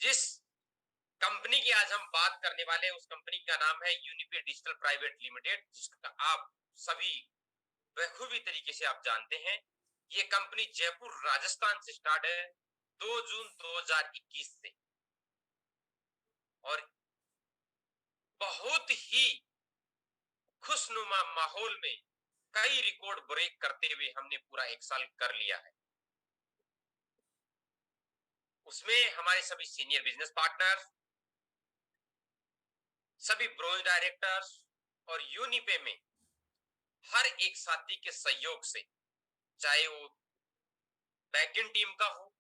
जिस कंपनी की आज हम बात करने वाले हैं उस कंपनी का नाम है यूनिपे डिजिटल प्राइवेट लिमिटेड, जिसका आप सभी बखूबी तरीके से आप जानते हैं। ये कंपनी जयपुर राजस्थान से स्टार्ट है 2 जून 2021 से, और बहुत ही खुशनुमा माहौल में कई रिकॉर्ड ब्रेक करते हुए हमने पूरा 1 साल कर लिया है। उसमें हमारे सभी सीनियर बिजनेस पार्टनर, सभी ब्रांच डायरेक्टर्स और यूनिपे में हर एक साथी के सहयोग से, चाहे वो बैकएंड टीम का हो,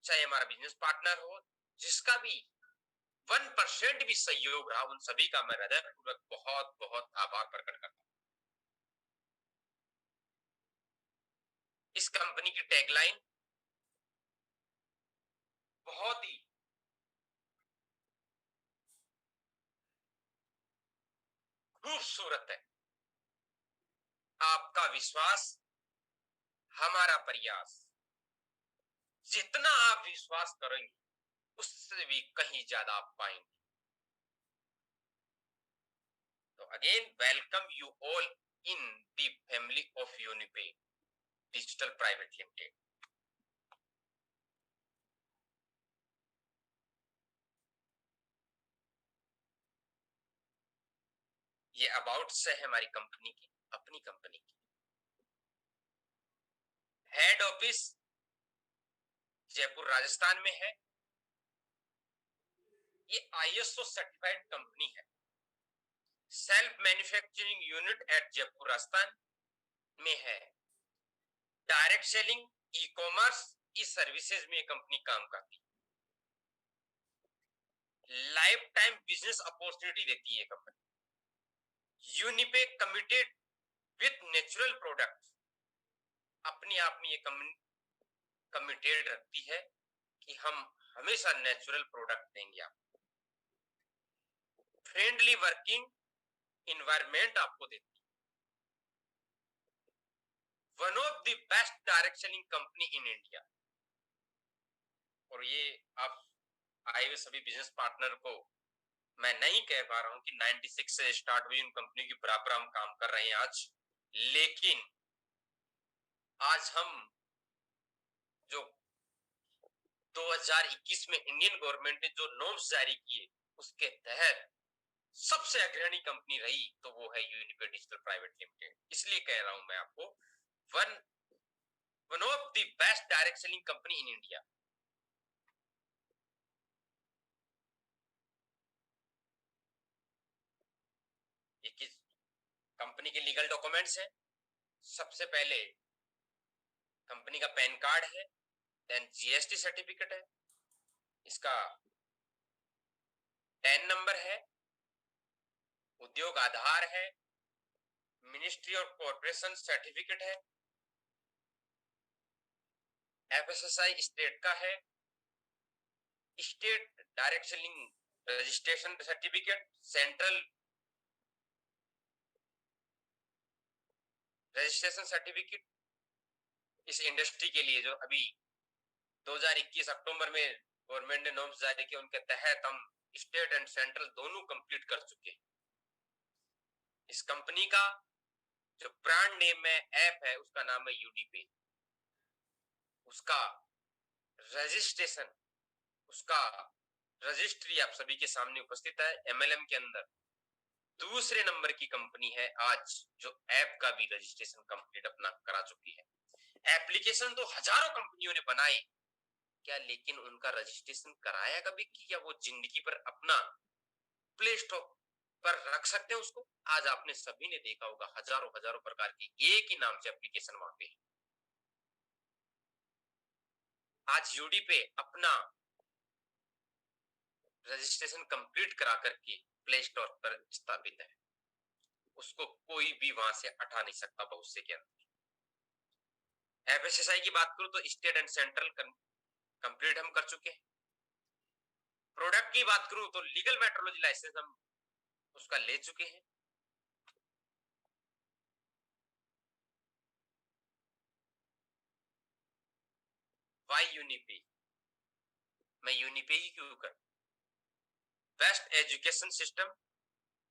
चाहे हमारा बिजनेस पार्टनर हो, जिसका भी 1% भी सहयोग रहा, उन सभी का मैं हृदयपूर्वक बहुत बहुत आभार प्रकट करता हूं। इस कंपनी की टैगलाइन बहुत ही खूबसूरत है। आपका विश्वास, हमारा प्रयास। जितना आप विश्वास करेंगे उससे भी कहीं ज्यादा आप पाएंगे। तो again welcome you all in the family of Unipe digital private limited. ये अबाउट्स है हमारी कंपनी की, अपनी कंपनी की। हेड ऑफिस जयपुर राजस्थान में है। ये आईएसओ सर्टिफाइड कंपनी है। Self manufacturing unit at Jaipur Rajasthan में है। Direct selling, e commerce, e services में कंपनी काम करती है। लाइफ टाइम बिजनेस अपॉर्चुनिटी देती है company. Unipe committed with natural product, अपने आप में ये कमिटेड रखती है कि हम हमेशा नेचुरल प्रोडक्ट देंगे आपको। फ्रेंडली वर्किंग इन्वायरमेंट आपको देती है। One of the best direct selling company in India. और ये आप आए हुए सभी बिजनेस पार्टनर को मैं नहीं कह पा रहा हूं कि 96 से स्टार्ट हुई उन कंपनी के बराबर हम काम कर रहे हैं आज, लेकिन आज हम जो 2021 में इंडियन गवर्नमेंट ने जो नॉर्म्स जारी किए उसके तहत सबसे अग्रणी कंपनी रही तो वो है यूनिपे डिजिटल प्राइवेट लिमिटेड। इसलिए कह रहा हूं मैं आपको, one of the best direct selling company in India. ये किस कंपनी के लीगल डॉक्यूमेंट्स हैं? सबसे पहले कंपनी का पैन कार्ड है, देन जीएसटी सर्टिफिकेट है, इसका टैन नंबर है, उद्योग आधार है, मिनिस्ट्री ऑफ कॉर्पोरेशन सर्टिफिकेट है, एफएसएसआई स्टेट का है, state direct selling registration certificate, central registration certificate इस इंडस्ट्री के लिए जो अभी 2021 अक्टूबर में गवर्नमेंट ने नॉर्म्स जारी किए, उनके तहत हम स्टेट एंड सेंट्रल दोनों कंप्लीट कर चुके हैं। इस कंपनी का जो ब्रांड नेम है, ऐप है, उसका नाम है यूडीपे। उसका रजिस्ट्रेशन, उसका रजिस्ट्री आप सभी के सामने उपस्थित है एमएलएम के अंदर। दूसरे नंबर की कंपनी है आज जो ऐप का भी रजिस्ट्रेशन कंप्लीट अपना करा चुकी है। एप्लीकेशन तो हजारों कंपनियों ने बनाए क्या, लेकिन उनका रजिस्ट्रेशन कराया कभी कि या वो जिंदगी पर अपना प्ले स्टोर पर रख सकते हैं उसको? आज आपने सभी ने देखा होगा हजारों हजारों प्रकार के एक ही नाम से एप्लीकेशन वहां पे। आज यूडी पे अपना रजिस्ट्रेशन कंप्लीट करा करके प्ले स्टोर पर स्थापित है, उसको कोई भी वहां से हटा नहीं सकता भविष्य के अंदर। एफएसएसआई की बात करूं तो स्टेट एंड सेंट्रल कंप्लीट हम कर चुके हैं। प्रोडक्ट की बात करूं तो लीगल मेट्रोलॉजी लाइसेंस हम उसका ले चुके हैं। वाई यूनिपी, मैं यूनिपे ही क्यों कर। Best education system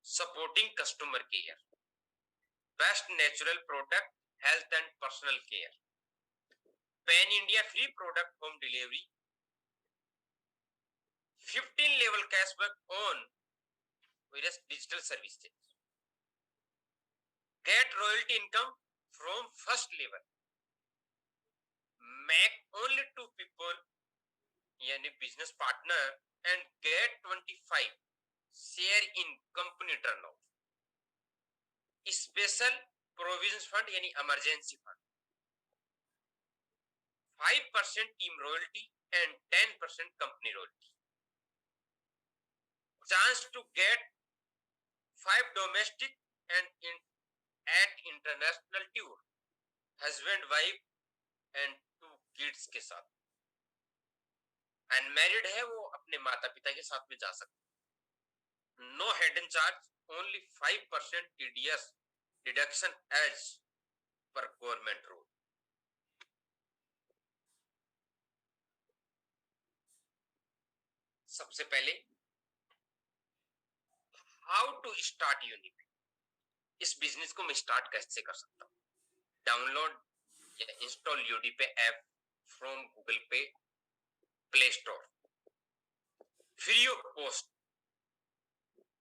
supporting customer care, best natural product health and personal care, pan India free product home delivery, 15 level cashback on various digital services, get royalty income from first level, make only 2 people यानी business partner and get 25 share in company turnover, special provision fund यानी emergency fund, 5% team royalty and 10% company royalty, chance to get 5 domestic and eight international tour, husband wife and 2 kids के साथ, unmarried है वो अपने माता पिता के साथ में जा सकते, no hidden charge, only 5% TDS deduction as per government rule. सबसे पहले हाउ टू स्टार्ट यूनिपे, इस बिजनेस को मैं स्टार्ट कैसे कर सकता हूँ। डाउनलोड या install Unipay app from Google pay play store, free of cost,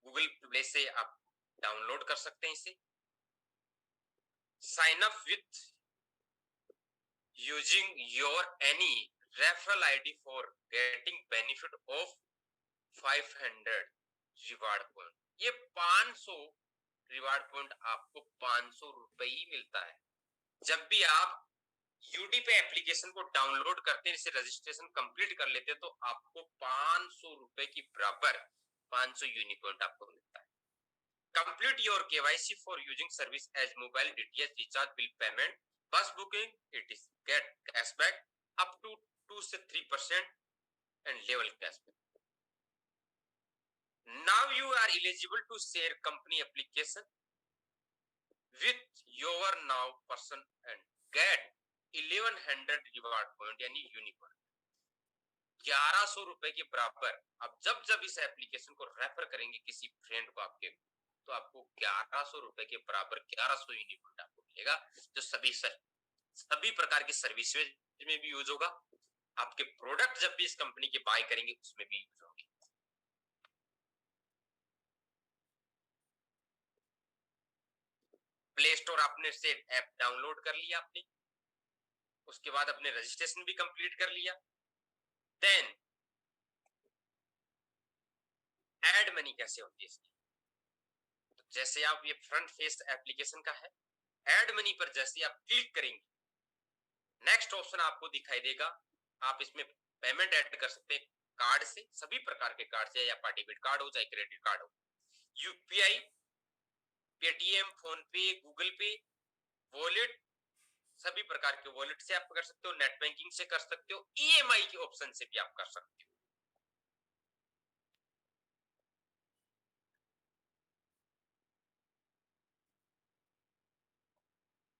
Google play से आप डाउनलोड कर सकते हैं इसे। Sign up with using your any referral ID for getting benefit of 500 reward point, ये 500 रिवार्ड पॉइंट आपको 500 रुपए ही मिलता है। जब भी आप यूडीपे एप्लीकेशन को डाउनलोड करते हैं, इसे रजिस्ट्रेशन कंप्लीट कर लेते हैं, तो आपको 500 रुपए की बराबर 500 यूनिपॉइंट आपको मिलता है। Complete your KYC for using service as mobile DTH recharge bill payment bus booking, it is get cashback up to 2 से 3% and level cashback. Now you are eligible to share company application with your now person and get 1100 reward point यानी unicorn, 1100 रुपए के बराबर। अब जब जब इस application को रेफर करेंगे किसी फ्रेंड को आपके, तो आपको 1100 रुपए के बराबर 1100 यूनिकॉर्न आपको मिलेगा, जो सभी प्रकार की सर्विसेज में भी यूज होगा, आपके प्रोडक्ट जब भी इस कंपनी के बाय करेंगे उसमें भी यूज होंगे। प्ले स्टोर आपने से ऐप डाउनलोड कर लिया आपने, उसके बाद अपने रजिस्ट्रेशन भी कंप्लीट कर लिया, देन ऐड मनी कैसे होती है इसकी। तो जैसे आप, ये फ्रंट फेस एप्लीकेशन का है, ऐड मनी पर जैसे आप क्लिक करेंगे, नेक्स्ट ऑप्शन आपको दिखाई देगा, आप इसमें पेमेंट ऐड कर सकते हैं कार्ड से, सभी प्रकार के कार्ड से, या डेबिट कार्ड हो चाहे क्रेडिट कार्ड हो, यूपीआई, पेटीएम, फोन पे, गूगल पे, वॉलेट, सभी प्रकार के वॉलेट से आप कर सकते हो, नेट बैंकिंग से कर सकते हो, ईएमआई के ऑप्शन से भी आप कर सकते हो।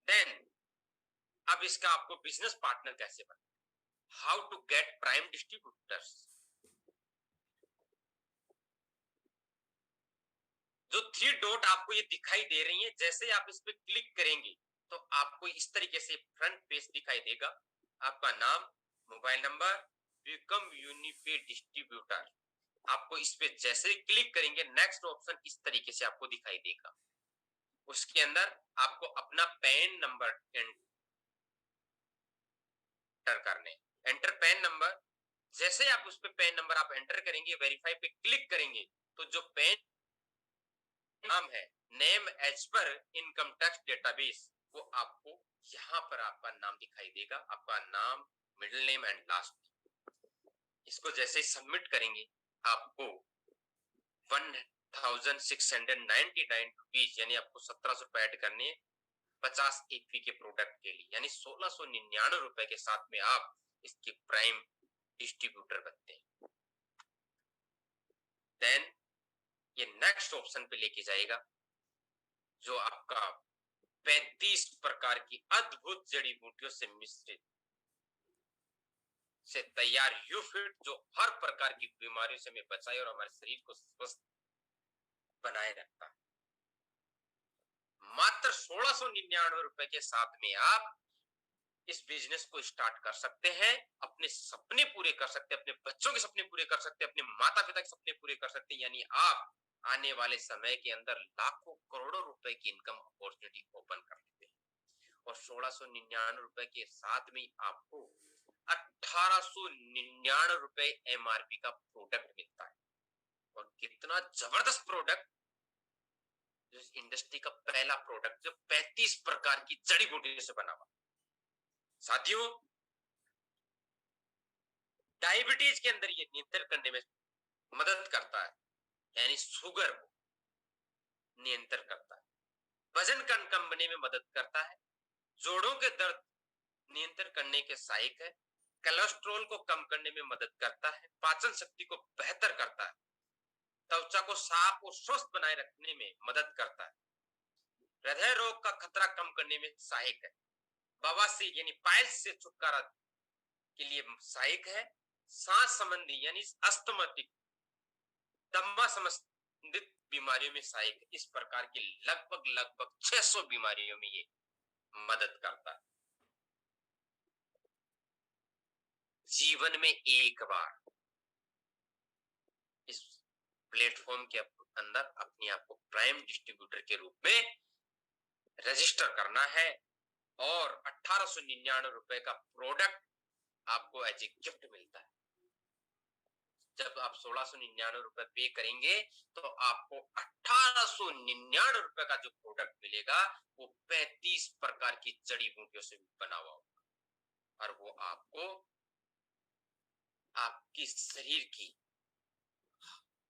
देन अब इसका आपको बिजनेस पार्टनर कैसे बना, how to get prime distributors. जो 3 डॉट आपको ये दिखाई दे रही है, जैसे आप इस पे क्लिक करेंगे तो आपको इस तरीके से फ्रंट पेज दिखाई देगा, आपका नाम, मोबाइल नंबर, बिकम यूनिपे डिस्ट्रीब्यूटर। आपको इस पे जैसे क्लिक करेंगे, नेक्स्ट ऑप्शन इस तरीके से आपको दिखाई देगा, उसके अंदर आपको अपना पैन नंबर एंटर करने, एंटर पैन नंबर, जैसे आप उस पे पैन नंबर आप एंटर करेंगे, वेरीफाई पे क्लिक करेंगे, तो जो पैन नाम है, name as per income tax database, वो आपको यहाँ पर आपका नाम दिखाई देगा, आपका नाम, middle name and last name. इसको जैसे ही सबमिट करेंगे, आपको 1699 रुपीज यानी आपको 1700 रुपए ऐड करने 50 एपी के प्रोडक्ट के लिए, यानी 1699 रुपए के साथ में आप इसके प्राइम डिस्ट्रीब्यूटर बनते हैं। देन ये नेक्स्ट ऑप्शन पे लेके जाएगा, जो आपका 35 प्रकार की अद्भुत जड़ी बूटियों से मिश्रित से तैयार यू फिट, जो हर प्रकार की बीमारियों से हमें बचाए और हमारे शरीर को स्वस्थ बनाए रखता है। मात्र 1699 रुपए के साथ में आप इस बिजनेस को स्टार्ट कर सकते हैं, अपने सपने पूरे कर सकते हैं, अपने बच्चों के सपने पूरे कर सकते हैं, अपने माता पिता के सपने पूरे कर सकते हैं। यानी आप आने वाले समय के अंदर लाखों करोड़ों रुपए की इनकम अपॉर्चुनिटी ओपन कर लेते हैं। और 1699 रुपए के साथ में आपको 1899 रुपए MRP का प्रोडक्ट मिलता है। और कितना जबरदस्त प्रोडक्ट, जो इंडस्ट्री का पहला प्रोडक्ट जो 35 प्रकार की जड़ी बूटियों से बना हुआ। साथियों, डायबिटीज के अंदर ये नियंत्रण करने में मदद करता है, यानी शुगर को नियंत्रण करता है, वजन कम करने में मदद करता है, जोड़ों के दर्द नियंत्रण करने के सहायक है, कोलेस्ट्रॉल को कम करने में मदद करता है, पाचन शक्ति को बेहतर करता है, त्वचा को साफ और स्वस्थ बनाए रखने में मदद करता है, हृदय रोग का खतरा कम करने में सहायक है, बवासीर यानी पाइल्स से छुटकारा के लिए सहायक है, सांस संबंधी यानी अस्थमैटिक दमा संबंधित बीमारियों में सहायक है। इस प्रकार की लगभग 600 बीमारियों में ये मदद करता है। जीवन में एक बार इस प्लेटफॉर्म के अंदर अपने आप को प्राइम डिस्ट्रीब्यूटर के रूप में रजिस्टर करना है और 1899 का प्रोडक्ट आपको एज ए गिफ्ट मिलता है। जब आप 1699 पे करेंगे तो आपको 1899 का जो प्रोडक्ट मिलेगा वो 35 प्रकार की जड़ी बूटियों से बना हुआ होगा और वो आपको आपकी शरीर की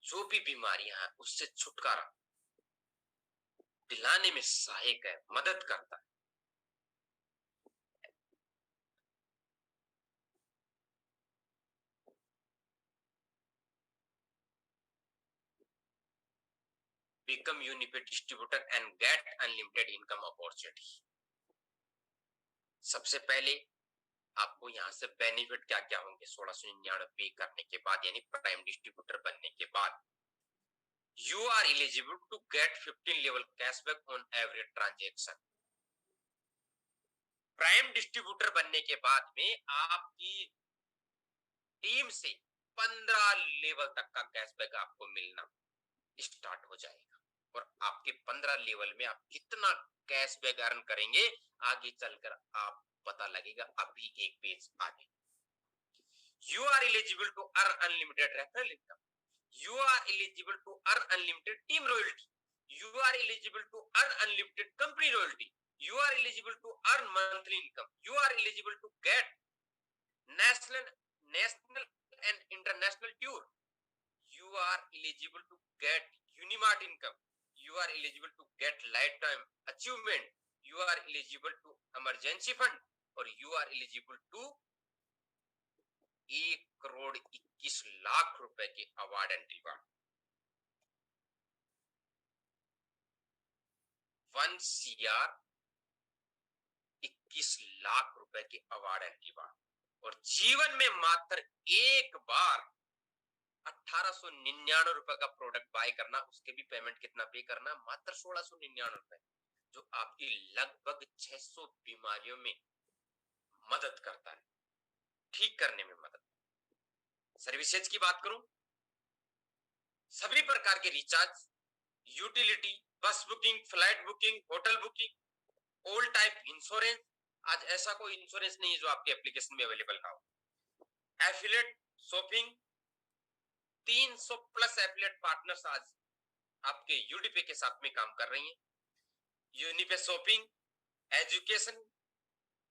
जो भी बीमारियां हैं उससे छुटकारा दिलाने में सहायक है, मदद करता है। Become Unipay distributor and get unlimited income opportunity। सबसे पहले आपको यहाँ से बेनिफिट क्या क्या होंगे 1699 करने के बाद, यानी प्राइम डिस्ट्रीब्यूटर बनने के बाद। You are eligible to get 15 level cashback on every transaction. Prime distributor बनने के बाद में आपकी टीम से 15 लेवल तक का कैशबैक आपको मिलना स्टार्ट हो जाएगा। और आपके 15 लेवल में आप कितना कैशबैक अर्न करेंगे आगे चलकर आप पता लगेगा। अभी एक पेज आगे, you are eligible to earn unlimited referral income, you are eligible to earn unlimited team royalty, you are eligible to earn unlimited company royalty, you are eligible to earn monthly income, you are eligible to get national and international tour, you are eligible to get Unimart income, you are eligible to get lifetime achievement, you are eligible to emergency fund और you are eligible to 1,21,00,000 रुपए के award and reward. 1,21,00,000 रुपए के award and reward. और जीवन में मात्र एक बार 1899 रुपए का प्रोडक्ट बाय करना, उसके भी पेमेंट कितना पे करना, मात्र 1699 रुपए, जो आपकी लगभग 600 बीमारियों में मदद करता है, ठीक करने में मदद। सर्विसेज की बात करूं, सभी प्रकार के रिचार्ज, यूटिलिटी, बस booking, flight booking, hotel booking, all type insurance. आज ऐसा कोई इंश्योरेंस नहीं है जो आपके एप्लीकेशन में अवेलेबल ना हो। Affiliate shopping, 300 plus affiliate partners आज आपके यूडीपे के साथ में काम कर रही हैं। Unipe shopping, education,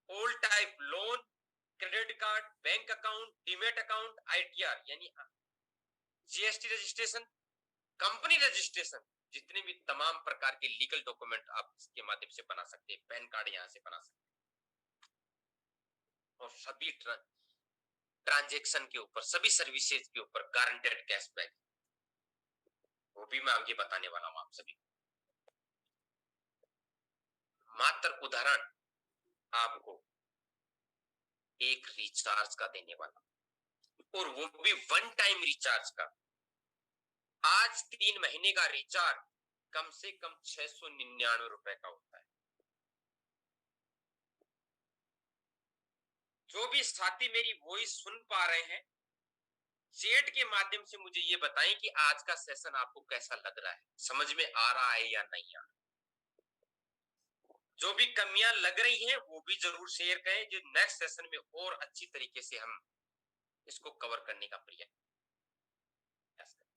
all type loan, credit card, bank account, demat account, ITR यानी जीएसटी रजिस्ट्रेशन, कंपनी रजिस्ट्रेशन, जितने भी तमाम प्रकार के लीगल डॉक्यूमेंट आप इसके माध्यम से बना सकते हैं। पैन कार्ड यहां से बना सकते हैं। और सभी ट्रांजैक्शन के ऊपर, सभी सर्विसेज के ऊपर गारंटेड कैशबैक, वो भी मैं आगे बताने वाला हूं आप सभी। मात्र उदाहरण आपको एक रिचार्ज का देने वाला, और वो भी वन टाइम रिचार्ज का। आज 3 महीने का रिचार्ज कम से कम 699 रुपए का होता है। जो भी साथी मेरी वॉइस सुन पा रहे हैं, चैट के माध्यम से मुझे ये बताएं कि आज का सेशन आपको कैसा लग रहा है, समझ में आ रहा है या नहीं आ रहा। जो भी कमियां लग रही हैं वो भी जरूर शेयर करें, जो नेक्स्ट सेशन में और अच्छी तरीके से हम इसको कवर करने का प्रयास करें।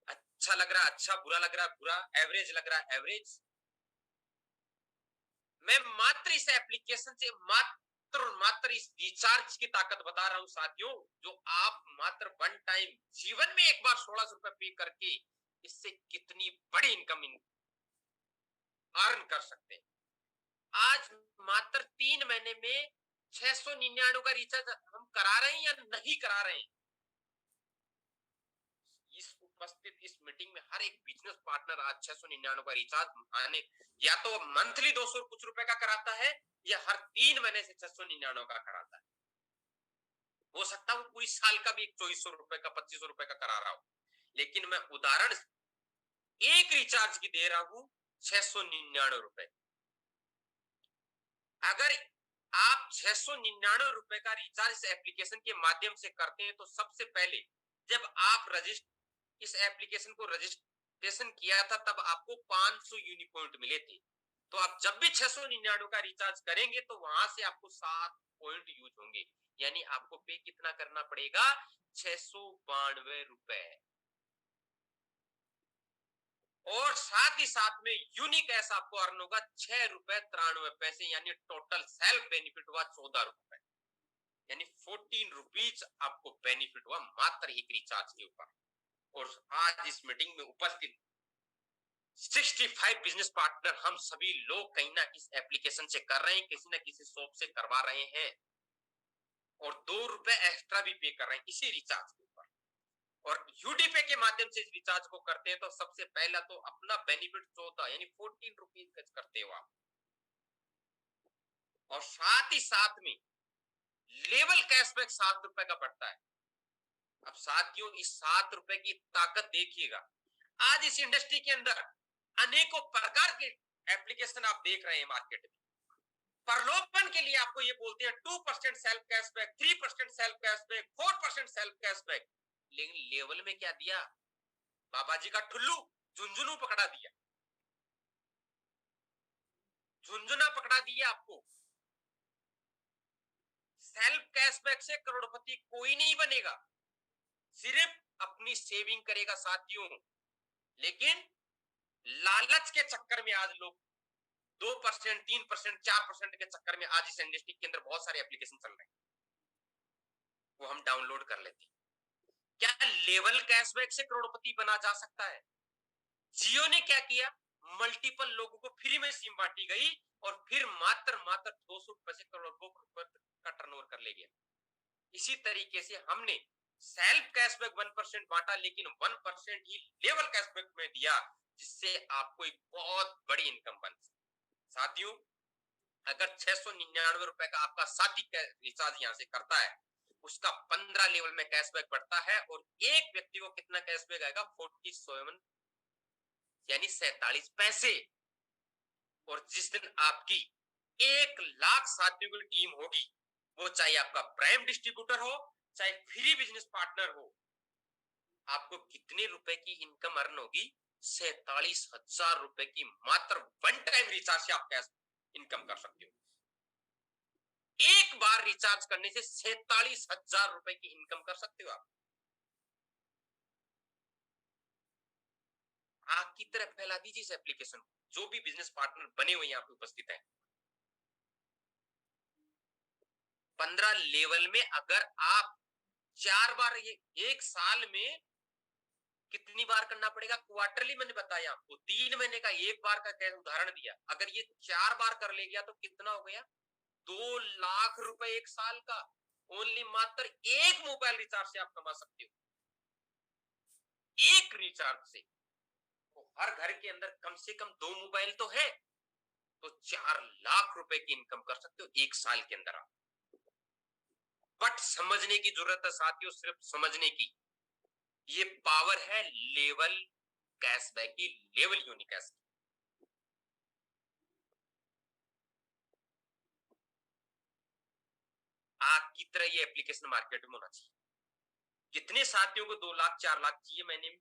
अच्छा लग रहा अच्छा, बुरा लग रहा बुरा, एवरेज लग रहा एवरेज। मैं मात्र इस एप्लीकेशन से मात्र इस रिचार्ज की ताकत बता रहा हूं साथियों, जो आप मात्र वन टाइम जीवन में एक बार 1600 रुपए पे करके इससे कितनी बड़ी इनकम अर्न कर सकते हैं। आज मात्र 3 महीने में 699 का रिचार्ज हम करा रहे हैं या नहीं करा रहे हैं। इस उपस्थित इस मीटिंग में हर एक बिजनेस पार्टनर आज 699 का रिचार्ज आने या तो मंथली 200 कुछ रुपए का कराता है या हर 3 महीने से 699 का कराता है। हो सकता है वो पूरी साल का भी 2400 रुपए का 2500 रुपए का करा रहा हूं, लेकिन मैं उदाहरण एक रिचार्ज की दे रहा हूं 699 रुपए। अगर आप 699 रुपए का रिचार्ज इस एप्लीकेशन के माध्यम से करते हैं तो सबसे पहले जब आप इस एप्लीकेशन को रजिस्ट्रेशन किया था तब आपको 500 यूनिपॉइंट मिले थे। तो आप जब भी 699 का रिचार्ज करेंगे तो वहां से आपको 7 पॉइंट यूज होंगे, यानी आपको पे कितना करना पड़ेगा, 692 रुपए। और साथ ही साथ में यूनिक ऐसा आपको अर्न होगा 6 रुपए 93 पैसे, यानी टोटल सेल्फ बेनिफिट हुआ 14 रुपए, यानी 14 रुपीज आपको बेनिफिट हुआ मात्र एक रिचार्ज के ऊपर। और आज इस मीटिंग में उपस्थित 65 बिजनेस पार्टनर हम सभी लोग कहीं ना किसी एप्लीकेशन से कर रहे हैं, किसी ना किसी शॉप से करवा रहे हैं और 2 रुपए एक्स्ट्रा भी पे कर रहे हैं इसी रिचार्ज के ऊपर। और यूडीपे के माध्यम से इस रिचार्ज को करते हैं तो सबसे पहला तो अपना बेनिफिट 14 यानी 14 रुपीज करते हो आप, और साथ ही साथ में लेवल कैशबैक 7 रुपए का पड़ता है। अब साथियों इस 7 रुपए की ताकत देखिएगा। आज इस इंडस्ट्री के अंदर अनेकों प्रकार के एप्लीकेशन आप देख रहे हैं मार्केट में। प्रलोभन के लिए आपको ये बोलते हैं 2% self cashback, 3% self cashback, 4% self cashback, लेकिन लेवल में क्या दिया, बाबा जी का ठुल्लू झुंझुनू पकड़ा दिया, झुंझुना पकड़ा दिया आपको। सेल्फ कैशबैक से करोड़पति कोई नहीं बनेगा, सिर्फ अपनी सेविंग करेगा साथियों। लेकिन लालच के चक्कर में आज लोग 2%, 3%, 4% के चक्कर में आज इस इंडस्ट्री के अंदर बहुत सारे एप्लीकेशन चल रहे हैं, वो हम डाउनलोड कर लेते हैं। क्या लेवल कैशबैक से करोड़पति बना जा सकता है? जियो ने क्या किया, मल्टीपल लोगों को फ्री में सिम बांटी गई और फिर मात्र 200 रुपए से करोड़ों रुपए का टर्नओवर कर ले गया। इसी तरीके से हमने सेल्फ कैशबैक 1% बांटा, लेकिन 1% ही लेवल कैशबैक में दिया, जिससे आपको एक बहुत बड़ी इनकम बन सके। साथियों अगर 699 रुपए का आपका साथी रिचार्ज यहाँ से करता है, उसका 15 लेवल में कैशबैक बढ़ता है और एक व्यक्ति को कितना कैशबैक आएगा, 47 यानी 47 पैसे। और जिस दिन आपकी 1 लाख साथियों की टीम होगी, वो चाहे आपका प्राइम डिस्ट्रीब्यूटर हो चाहे फ्री बिजनेस पार्टनर हो, आपको कितने रुपए की इनकम अर्न होगी, 47,000 रुपए की मात्र वन टाइम रिचार्ज से आप कैश इनकम कर सकते हो। एक बार रिचार्ज करने से 47,000 रुपए की इनकम कर सकते हो आप। आग की तरह फैला दीजिए इस एप्लीकेशन को। जो भी बिजनेस पार्टनर बने हुए यहाँ पे उपस्थित हैं, 15 लेवल में अगर आप 4 बार, ये एक साल में कितनी बार करना पड़ेगा, क्वार्टरली मैंने बताया आपको, 3 महीने का एक बार का कैसे उदाहरण दिया, अगर ये 4 बार कर ले गया तो कितना हो गया, 2 लाख रुपए एक साल का। ओनली मात्र एक मोबाइल रिचार्ज से आप कमा सकते हो, एक रिचार्ज से। तो हर घर के अंदर कम से कम 2 मोबाइल तो है, तो 4 लाख रुपए की इनकम कर सकते हो एक साल के अंदर आप। बट समझने की जरूरत है साथियों, सिर्फ समझने की। ये पावर है लेवल कैशबैक की, लेवल यूनिकैश। आपकी तरह ये एप्लीकेशन मार्केट में होना चाहिए। कितने साथियों को 2 लाख 4 लाख चाहिए महीने में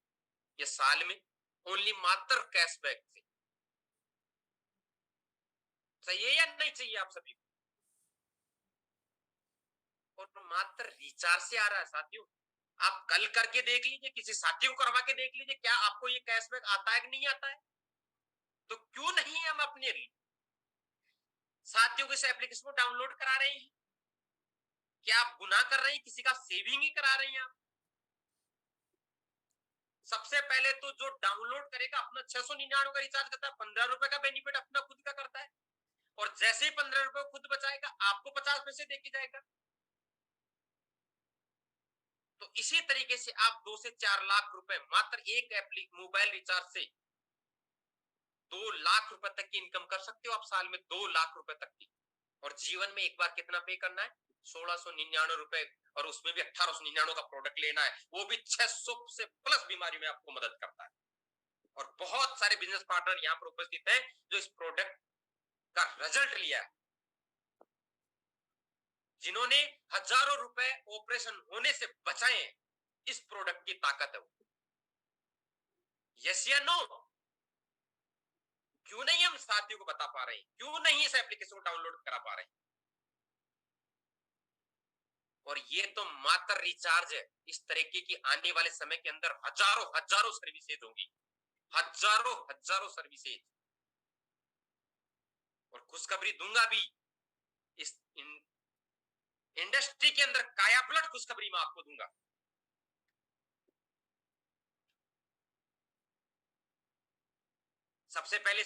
या साल में, ओनली मात्र कैशबैक से? चाहिए या नहीं चाहिए आप सभी को? और मात्र रिचार्ज से आ रहा है साथियों। आप कल करके देख लीजिए, किसी साथी को करवा के देख लीजिए, क्या आपको ये कैशबैक आता है कि नहीं आता है? तो क्यों नहीं हम अपने साथियों को इस एप्लीकेशन को डाउनलोड करा रहे हैं? क्या आप गुनाह कर रहे हैं? किसी का सेविंग ही करा रहे हैं आप? सबसे पहले तो जो डाउनलोड करेगा अपना 699 का रिचार्ज करता है, 15 रुपए का बेनिफिट अपना खुद का करता है, और जैसे ही 15 रुपए खुद बचाएगा आपको 50 पैसे देके जाएगा। तो इसी तरीके से आप 2 से 4 लाख रुपए मात्र एक मोबाइल रिचार्ज से 2 लाख रुपए तक की इनकम कर सकते हो आप साल में, 2 लाख रुपए तक की। और जीवन में एक बार कितना पे करना है? 1699 रुपए, और उसमें भी 1899 का प्रोडक्ट लेना है, वो भी 600 से प्लस बीमारी में आपको मदद करता है। और बहुत सारे बिजनेस पार्टनर यहाँ पर उपस्थित हैं जो इस प्रोडक्ट का रिजल्ट लिया है, जिन्होंने हजारों रुपए ऑपरेशन होने से बचाए। इस प्रोडक्ट की ताकत है वो। यस या नो? क्यों नहीं हम साथियों को बता पा रहे हैं? क्यों नहीं इस एप्लीकेशन को डाउनलोड करा पा रहे हैं? और ये तो मात्र रिचार्ज है। इस तरीके की आने वाले समय के अंदर हजारों हजारों सर्विसेज होंगी, हजारों हजारों सर्विसेज। और खुशखबरी दूंगा भी, इस इंडस्ट्री के अंदर कायापलट खुशखबरी मैं आपको दूंगा। सबसे पहले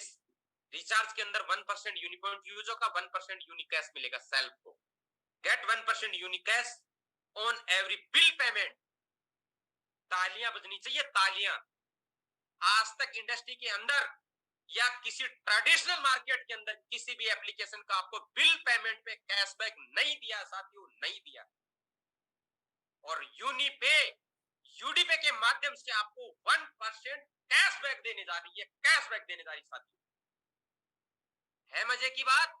रिचार्ज के अंदर 1% यूनिपॉइंट यूज होगा, 1% यूनिकैश मिलेगा सेल्फ को। Get 1% Unicash on every bill payment. तालियां बजनी चाहिए, तालियां। आज तक इंडस्ट्री के अंदर या किसी ट्रेडिशनल मार्केट के अंदर किसी भी एप्लीकेशन का आपको बिल पेमेंट पे कैशबैक नहीं दिया साथियों, नहीं दिया। और यूडीपे के माध्यम से आपको 1% कैशबैक देने जा रही है, कैशबैक देने जा रही साथियों। है मजे की बात?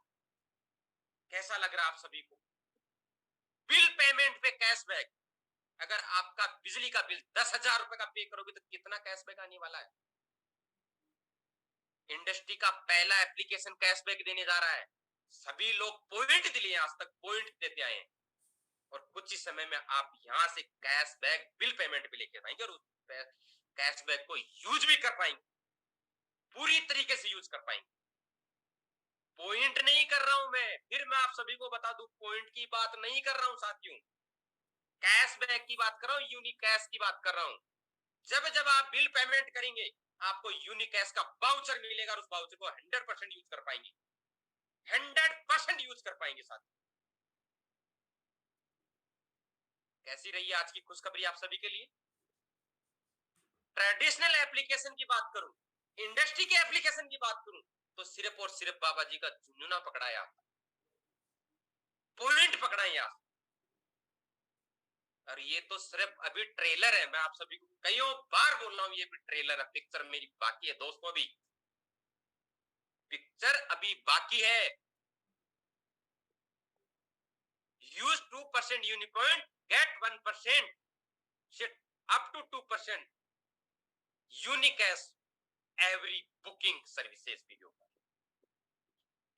कैसा लग रहा है आप सभी को? बिल पेमेंट पे कैशबैक। अगर आपका बिजली का बिल 10,000 रुपए का पे करोगे तो कितना कैशबैक आने वाला है? इंडस्ट्री का पहला एप्लीकेशन कैशबैक देने जा रहा है। सभी लोग पॉइंट दिए, आज तक पॉइंट देते आए हैं, और कुछ ही समय में आप यहां से कैशबैक बिल पेमेंट पे लेके आएंगे, और उस कैशबैक को यूज भी कर पाएंगे, पूरी तरीके से यूज कर पाएंगे। पॉइंट नहीं कर रहा हूं मैं, फिर मैं आप सभी को बता दूं, पॉइंट की बात नहीं कर रहा हूं साथियों, कैशबैक की बात कर रहा हूं, यूनिकैश की बात कर रहा हूं। जब जब आप बिल पेमेंट करेंगे आपको यूनिकैश का वाउचर मिलेगा, और उस वाउचर को 100% यूज कर पाएंगे, 100% यूज कर पाएंगे साथियों। कैसी रही आज की खुशखबरी आप सभी के लिए? ट्रेडिशनल एप्लीकेशन की बात करूं, इंडस्ट्री के एप्लीकेशन की बात करूं, तो सिर्फ और सिर्फ बाबा जी का झुंझुना पकड़ाया, पॉइंट पकड़ाया। और ये तो सिर्फ अभी ट्रेलर है, मैं आप सभी को कईयों बार बोल रहा हूं, ये भी ट्रेलर है, पिक्चर मेरी बाकी है दोस्तों, अभी पिक्चर अभी बाकी है। यूज 2% यूनिपॉइंट, गेट 1%, शिट up to 2% Unicash every booking services video पर।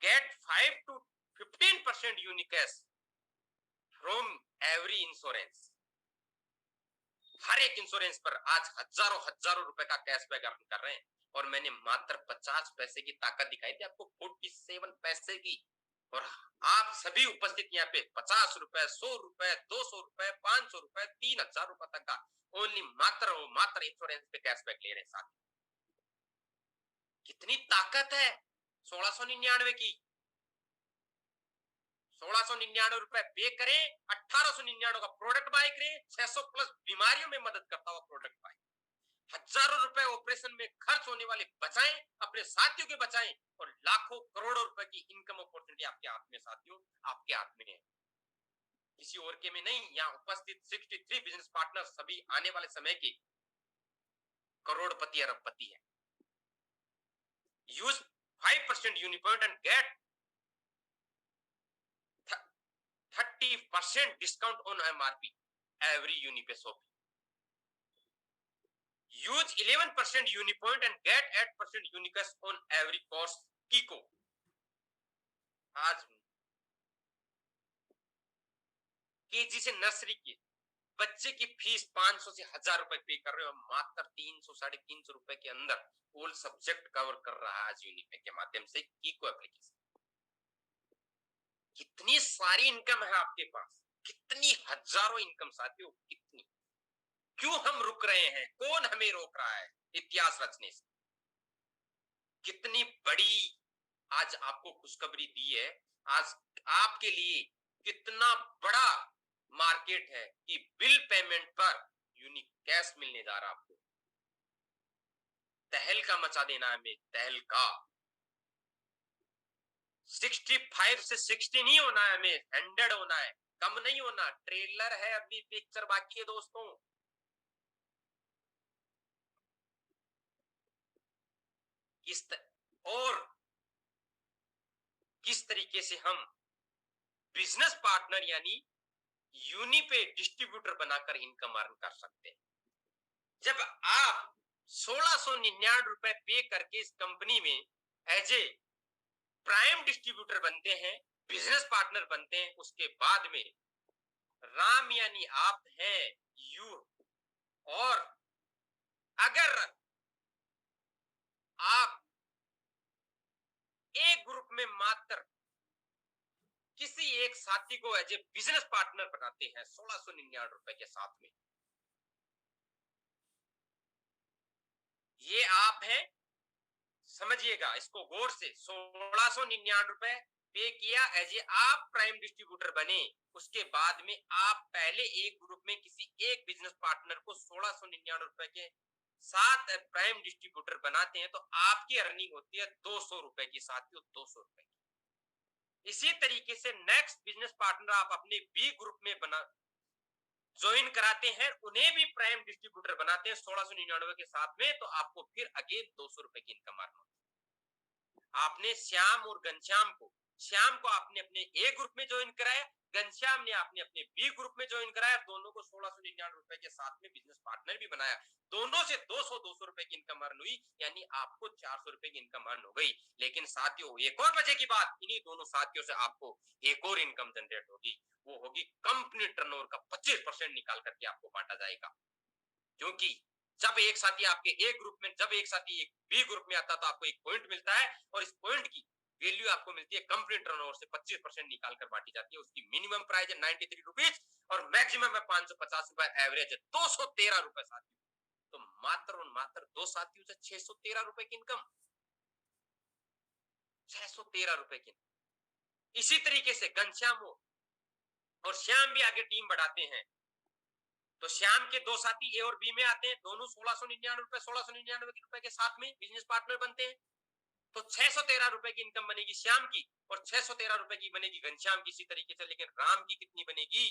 Get 5 to 15% Unicash from every insurance. हर एक इंश्योरेंस पर आज हजारों हजारों रुपए का कैशबैक अर्न कर रहे हैं, और मैंने मात्र 50 पैसे की ताकत दिखाई थी आपको, 47 पैसे की। और आप सभी उपस्थित यहाँ पे 50 रुपए, 100 रुपए, 200 रुपए, 500 रुपए, 3,000 रुपए तक का ओनली मात्र इंश्योरेंस पे कैशबैक ले रहे हैं साथ। कितनी ताकत है 1699 की। 1699 रुपए पे करें, 1899 का प्रोडक्ट बाय करें, 600 प्लस बीमारियों में मदद करता हुआ प्रोडक्ट बाय, हजारों रुपए ऑपरेशन में खर्च होने वाले बचाएं, अपने साथियों के बचाएं, और लाखों करोड़ों रुपए की इनकम अपॉर्चुनिटी आपके हाथ में साथियों, आपके हाथ में है। किसी और के में नहीं, यहाँ उपस्थित 63 बिजनेस पार्टनर सभी आने वाले समय के करोड़पति अरबपति है। Use 5% Unipoint and get 30% discount on MRP every Unipe shop. Use 11% Unipoint and get 8% Unicus on every course. Kiko. आज केजी से नर्सरी की बच्चे की फीस 500 से 1000 रुपए पे कर रहे हो, मात्र 300 350 रुपए के अंदर ऑल सब्जेक्ट कवर कर रहा है आज यूनिपे के माध्यम से कीको एप्लीकेशन। कितनी सारी इनकम है आपके पास, कितनी हजारों इनकम साथियों, कितनी। क्यों हम रुक रहे हैं, कौन हमें रोक रहा है इतिहास रचने से? कितनी बड़ी आज आपको खुशखबरी दी है, आज आपके लिए कितना बड़ा मार्केट है कि बिल पेमेंट पर यूनिक कैश मिलने जा रहा आपको। तहलका मचा देना है हमें, तहलका। 65 से 60 नहीं होना है हमें, 100 होना है, कम नहीं होना। ट्रेलर है, अभी पिक्चर बाकी है दोस्तों। और किस तरीके से हम बिजनेस पार्टनर यानी यूनिपे डिस्ट्रीब्यूटर बनाकर इनकम अर्न कर सकते हैं। जब आप 1699 रुपए पे करके इस कंपनी में एज ए प्राइम डिस्ट्रीब्यूटर बनते हैं, बिजनेस पार्टनर बनते हैं, उसके बाद में राम यानी आप हैं, यू। और अगर आप एक ग्रुप में मात्र किसी एक साथी को एज ए बिजनेस पार्टनर बनाते हैं 1699 रुपए के साथ में, ये आप हैं, समझिएगा इसको गौर से। 1699 रुपए पे किया एज ए आप प्राइम डिस्ट्रीब्यूटर बने, उसके बाद में आप पहले एक ग्रुप में किसी एक बिजनेस पार्टनर को 1699 रुपए के साथ प्राइम डिस्ट्रीब्यूटर बनाते हैं, तो आपकी अर्निंग होती है 200 रुपए की साथियों, 200 रुपए की। इसी तरीके से नेक्स्ट बिजनेस पार्टनर आप अपने बी ग्रुप में बना ज्वाइन कराते हैं, उन्हें भी प्राइम डिस्ट्रीब्यूटर बनाते हैं 1699 के साथ में, तो आपको फिर अगेन 200 रुपए की इनकम अर्न होती है। आपने श्याम और घनश्याम को, श्याम को आपने अपने ए ग्रुप में ज्वाइन कराया, घनश्याम ने आपने अपने बी ग्रुप में ज्वाइन कराया, दोनों को 1699 रुपए के साथ में बिजनेस पार्टनर भी बनाया, दोनों से 200 रुपए की इनकम अर्न हुई, यानी आपको 400 रुपए की इनकम अर्न हो गई। लेकिन साथियों एक और मजे की बात, इन्हीं दोनों साथियों से आपको एक और इनकम जनरेट होगी, वो होगी कंपनी टर्नओवर का 25% निकाल करके आपको बांटा जाएगा। क्योंकि जब एक साथी आपके ए ग्रुप में, जब एक साथी एक बी ग्रुप में आता तो आपको एक पॉइंट मिलता है, और इस पॉइंट की वैल्यू आपको मिलती है कंपनी टर्नओवर से 25% निकाल कर बांटी जाती है। उसकी मिनिमम प्राइस है 93 रुपीज और मैक्सिमम है 550 रुपए, एवरेज है 213 रुपए साथियों। तो मात्र और मात्र दो साथियों से 613 रुपए की इनकम, 613 रुपए की। इसी तरीके से घनश्याम हो और श्याम भी आगे टीम बढ़ाते हैं, तो श्याम के दो साथी ए और बी में आते हैं, दोनों 1699 रुपए के साथ में बिजनेस पार्टनर बनते हैं, तो 613 रुपए की इनकम बनेगी श्याम की और 613 रुपए की बनेगी घनश्याम की। इसी तरीके से लेकिन राम की कितनी बनेगी?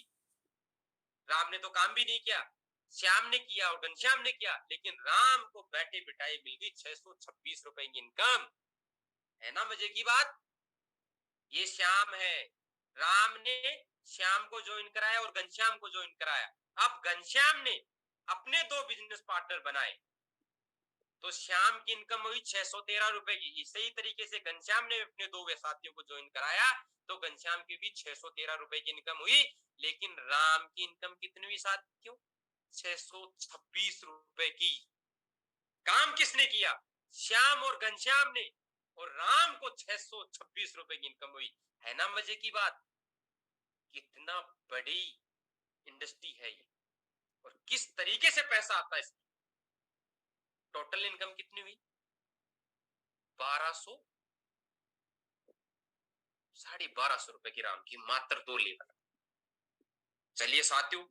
राम ने तो काम भी नहीं किया, श्याम ने किया और घनश्याम ने किया, लेकिन राम को बैठे बिठाए मिल गई 626 रुपए की इनकम। है ना मजे की बात? ये श्याम है, राम ने श्याम को ज्वाइन कराया और घनश्याम को ज्वाइन कराया। अब घनश्याम ने अपने दो बिजनेस पार्टनर बनाए, तो श्याम की इनकम हुई 613 रुपए की। इसी तरीके से घनश्याम ने अपने दो साथियों को ज्वाइन कराया, तो घनश्याम की भी 613 रुपए की इनकम हुई। लेकिन राम की इनकम कितनी हुई साथियों? 626 रुपए की। काम किसने किया? श्याम और घनश्याम ने, और राम को 626 रुपए की इनकम हुई। है ना मजे की बात? कितना बड़ी इंडस्ट्री है ये, और किस तरीके से पैसा आता है इसमें। टोटल इनकम कितनी हुई? 1200, 1250 रुपए की राम की, मात्र 2 लेबर। चलिए साथियों,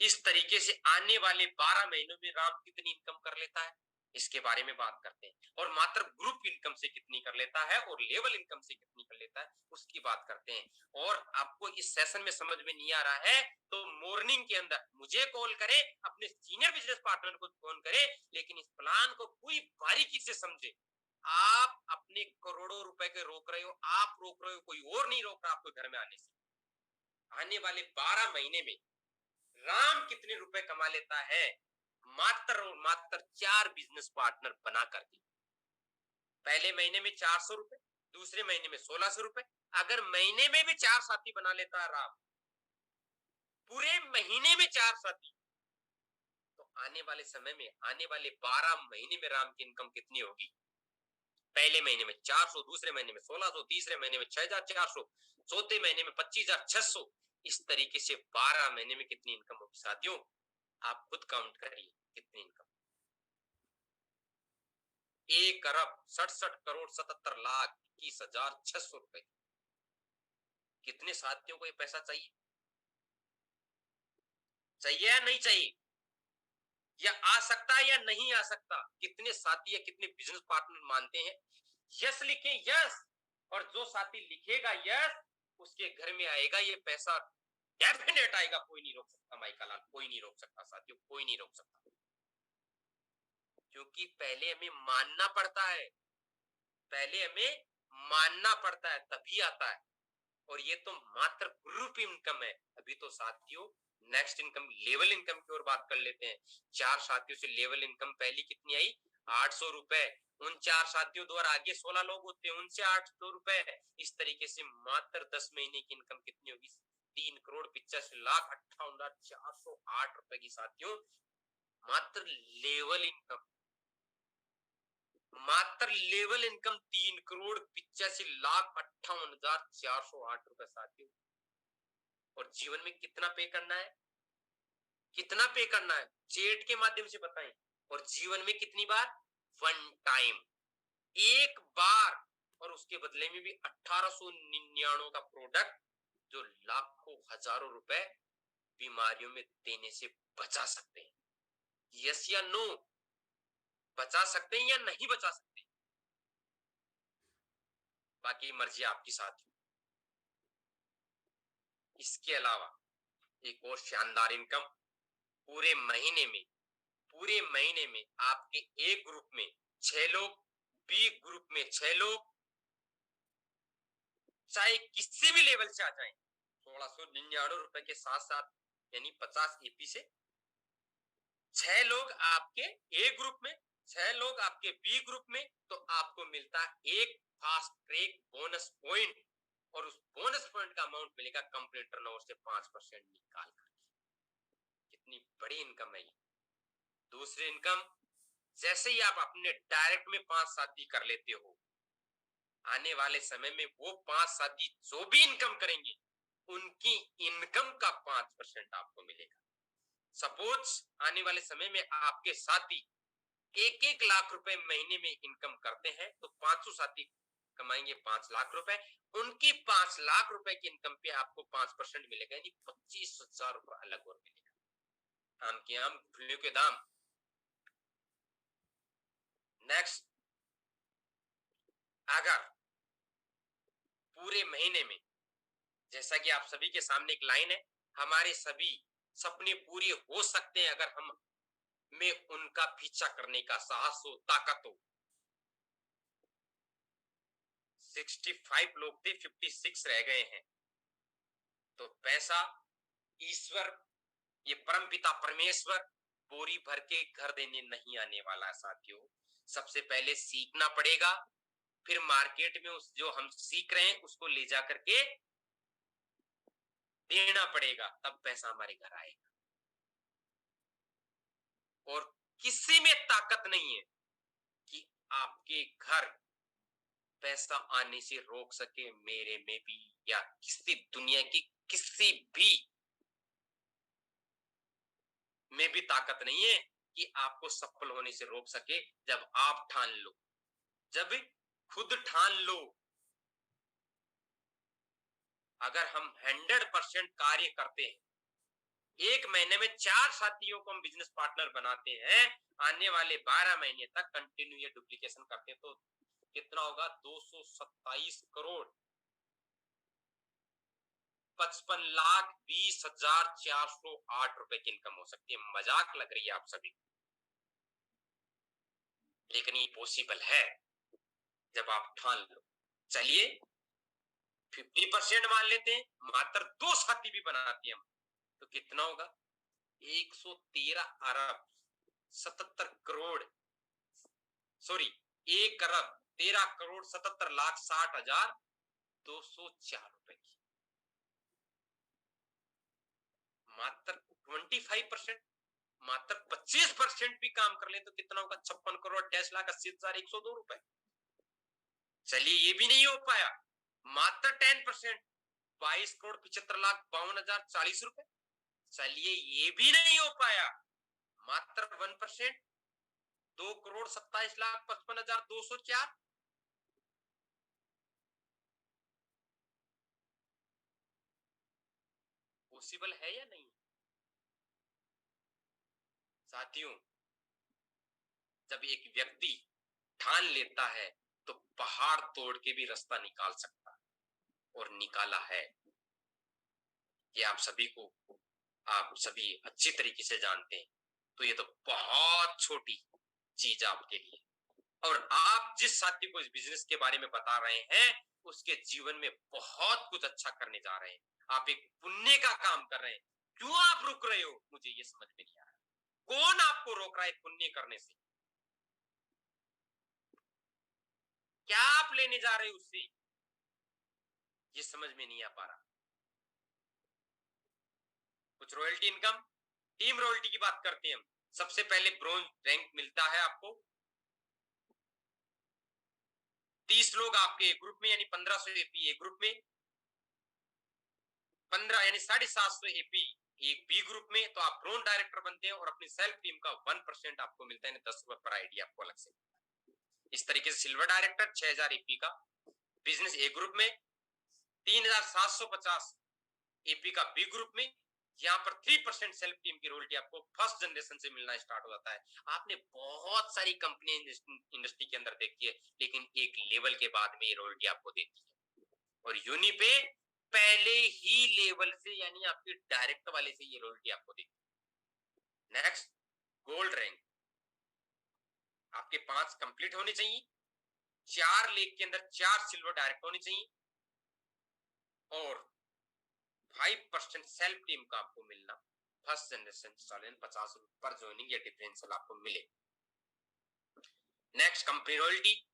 इस तरीके से आने वाले 12 महीनों में राम कितनी इनकम कर लेता है इसके बारे में बात करते हैं। और मात्र ग्रुप इनकम से कितनी कर लेता है और लेवल इनकम से कितनी कर लेता है उसकी बात करते हैं। और आपको इस सेशन में समझ में नहीं आ रहा है तो मॉर्निंग के अंदर मुझे कॉल करें, अपने सीनियर बिजनेस पार्टनर को फोन करें, लेकिन इस प्लान को पूरी बारीकी से समझे। आप अपने करोड़ों रुपए के रोक रहे हो, आप रोक रहे हो, कोई और नहीं रोक रहा आपको घर में आने से। आने वाले 12 महीने में राम कितने रुपए कमा लेता है मात्र और मात्र 4 बिजनेस पार्टनर बना करके। पहले महीने में 400 रुपए, दूसरे महीने में 1600 रुपए। अगर महीने में भी 4 साथी बना लेता है राम, पूरे महीने में 4 साथी, तो आने वाले समय में, आने वाले 12 महीने में राम की इनकम कितनी होगी? पहले महीने में 400, दूसरे महीने में 1600, तीसरे महीने में 6400, चौथे महीने में 25600। इस तरीके से 12 महीने में कितनी इनकम होगी साथियों? आप खुद काउंट करिए कितनी इनकम। 1,67,67,21,600 रुपए। कितने साथियों को ये पैसा चाहिए? चाहिए या नहीं चाहिए? या आ सकता है या नहीं आ सकता? कितने साथी या कितने बिजनेस पार्टनर मानते हैं? यस लिखें, यस। और जो साथी लिखेगा यस, उसके घर में आएगा ये पैसा, डेफिनेट आएगा। कोई नहीं रोक सकता माइका लाल, कोई नहीं रोक सकता साथियों, कोई नहीं रोक सकता। क्योंकि पहले हमें मानना पड़ता है, पहले हमें मानना पड़ता है तभी आता है। और ये तो मात्र ग्रुप इनकम है। अभी तो साथियों नेक्स्ट इनकम, लेवल इनकम की ओर बात कर लेते हैं। 4 साथियों से लेवल इनकम पहली कितनी आई? 800 रुपए। उन 4 साथियों द्वारा आगे 16 लोग होते हैं, उनसे 800 रुपए। इस तरीके से मात्र 10 महीने की इनकम कितनी होगी? 3,85,58,408 रुपए की साथियों मात्र लेवल इनकम। मात्र लेवल इनकम 3,85,58,408 रुपए साथियों। और जीवन में कितना पे करना है? कितना पे करना है? चेट के माध्यम से बताएं। और जीवन में कितनी बार? 1 टाइम, एक बार। और उसके बदले में भी 1899 का प्रोडक्ट जो लाखों हजारों रुपए बीमारियों में देने से बचा सकते हैं। यस या नो? बचा सकते हैं या नहीं बचा सकते? बाकी मर्जी आपकी साथियों। इसके अलावा एक और शानदार इनकम, पूरे महीने में, पूरे महीने में आपके ए ग्रुप में 6 लोग, बी ग्रुप में 6 लोग, चाहे किसी भी लेवल से आ जाएं, 1699 रुपए के साथ साथ, यानी 50 एपी से 6 लोग आपके ए ग्रुप में, 6 लोग आपके बी ग्रुप में, तो आपको मिलता है एक फास्ट ट्रैक बोनस पॉइंट। और उस बोनस पॉइंट का अमाउंट मिलेगा कंप्लीट टर्नओवर से 5% निकाल कर। कितनी बड़ी इनकम है ये। दूसरी इनकम, जैसे ही आप अपने डायरेक्ट में 5 साथी कर लेते हो, आने वाले समय में वो 5 साथी जो भी इनकम करेंगे उनकी इनकम का 5% आपको मिलेगा। सपोज आने वाले समय में आपके साथी 1-1 लाख रुपए महीने में इनकम करते हैं, तो 500 साथी कमाएंगे 5 लाख रुपए। उनकी 5 लाख रुपए की इनकम पे आपको 5% मिलेगा, यानी 25,000 रुपए अलग और मिलेगा। आम के आम, फूलों के दाम। नेक्स्ट, अगर पूरे महीने में, जैसा कि आप सभी के सामने एक लाइन है, हमारे सभी सपने पूरे हो सकते हैं अगर हम में उनका पीछा करने का साहस हो, ताकत हो। 65 लोग थे, 56 रह गए हैं। तो पैसा, ईश्वर, ये परमपिता परमेश्वर बोरी भर के घर देने नहीं आने वाला साथियों। सबसे पहले सीखना पड़ेगा, फिर मार्केट में उस जो हम सीख रहे हैं उसको ले जा करके देना पड़ेगा, तब पैसा हमारे घर आएगा। और किसी में ताकत नहीं है कि आपके घर पैसा आने से रोक सके, मेरे में भी या किसी दुनिया की किसी भी में भी ताकत नहीं है कि आपको सफल होने से रोक सके। जब आप ठान लो, जब खुद ठान लो। अगर हम 100% कार्य करते हैं एक महीने में 4 साथियों को हम बिजनेस पार्टनर बनाते हैं, आने वाले 12 महीने तक कंटिन्यू ये डुप्लीकेशन करते हैं, तो कितना होगा? 227 करोड़ 55,20,408 रुपए की इनकम हो सकती है। मजाक लग रही है आप सभी, लेकिन ये पॉसिबल है जब आप ठान लो। चलिए 50% मान लेते हैं, मात्र 2 साथी भी बनाती हैं हम, तो कितना होगा? 113 अरब 77 करोड़, सॉरी 1 अरब 13 करोड़ 77 लाख 60,204 रुपए की। मात्र 25%, मात्र 25% भी काम कर ले तो कितना होगा? 56 करोड़ 28,80,102 रुपए। चलिए ये भी नहीं हो पाया, मात्र 10%, 22 करोड़ 75,52,040 रुपए। चलिए ये भी नहीं हो पाया, मात्र 1%, 2 करोड़ 27,55,204। पॉसिबल है या नहीं साथियों? जब एक व्यक्ति ठान लेता है तो पहाड़ तोड़ के भी रास्ता निकाल सकता है, और निकाला है। ये आप सभी अच्छी तरीके से जानते हैं। तो ये तो बहुत छोटी चीज आपके लिए, और आप जिस साथी को इस बिजनेस के बारे में बता रहे हैं उसके जीवन में बहुत कुछ अच्छा करने जा रहे हैं। आप एक पुण्य का काम कर रहे हैं। क्यों आप रुक रहे हो? मुझे ये समझ में नहीं आ रहा। कौन आपको रोक रहा है पुण्य करने से? क्या आप लेने जा रहे हो उससे? ये समझ में नहीं आ पा रहा। कुछ रॉयल्टी इनकम, टीम रॉयल्टी की बात करते हैं हम। सबसे पहले ब्रोंज रैंक मिलता है आपको। 30 लोग आपके ग्रुप में, यानी 1500 एपी एक ग्रुप में, 15 यानी 750 एपी एक बी ग्रुप में। तो आप ब्रोंज डायरेक्टर बनते हैं और अपनी सेल्फ टीम का 1% आपको मिलता है, 10 रुपए पर आईडी आपको अलग से। इस तरीके से सिल्वर डायरेक्टर 6000 एपी का बिजनेस ए ग्रुप में, 3750 एपी का बी ग्रुप में। यहाँ पर 3% सेल्फ टीम की रॉयल्टी आपको फर्स्ट जनरेशन से मिलना स्टार्ट हो जाता है। आपने बहुत सारी कंपनी इंडस्ट्री के अंदर देखी है, लेकिन एक लेवल के बाद में ये रॉयल्टी आपको देती है, और यूनिपे पहले ही लेवल से, यानी आपके डायरेक्ट वाले से ये रॉयल्टी आपको देती है। Next, gold rank. आपके 5 कंप्लीट होने चाहिए, 4 लेग के अंदर 4 सिल्वर डायरेक्ट होने चाहिए, और 5% सेल्फ टीम का आपको मिलना फर्स्ट जनरेशन चैलेंज 50 रुपए पर ज्वाइनिंग या डिफरेंशियल आपको मिले। Next, company royalty.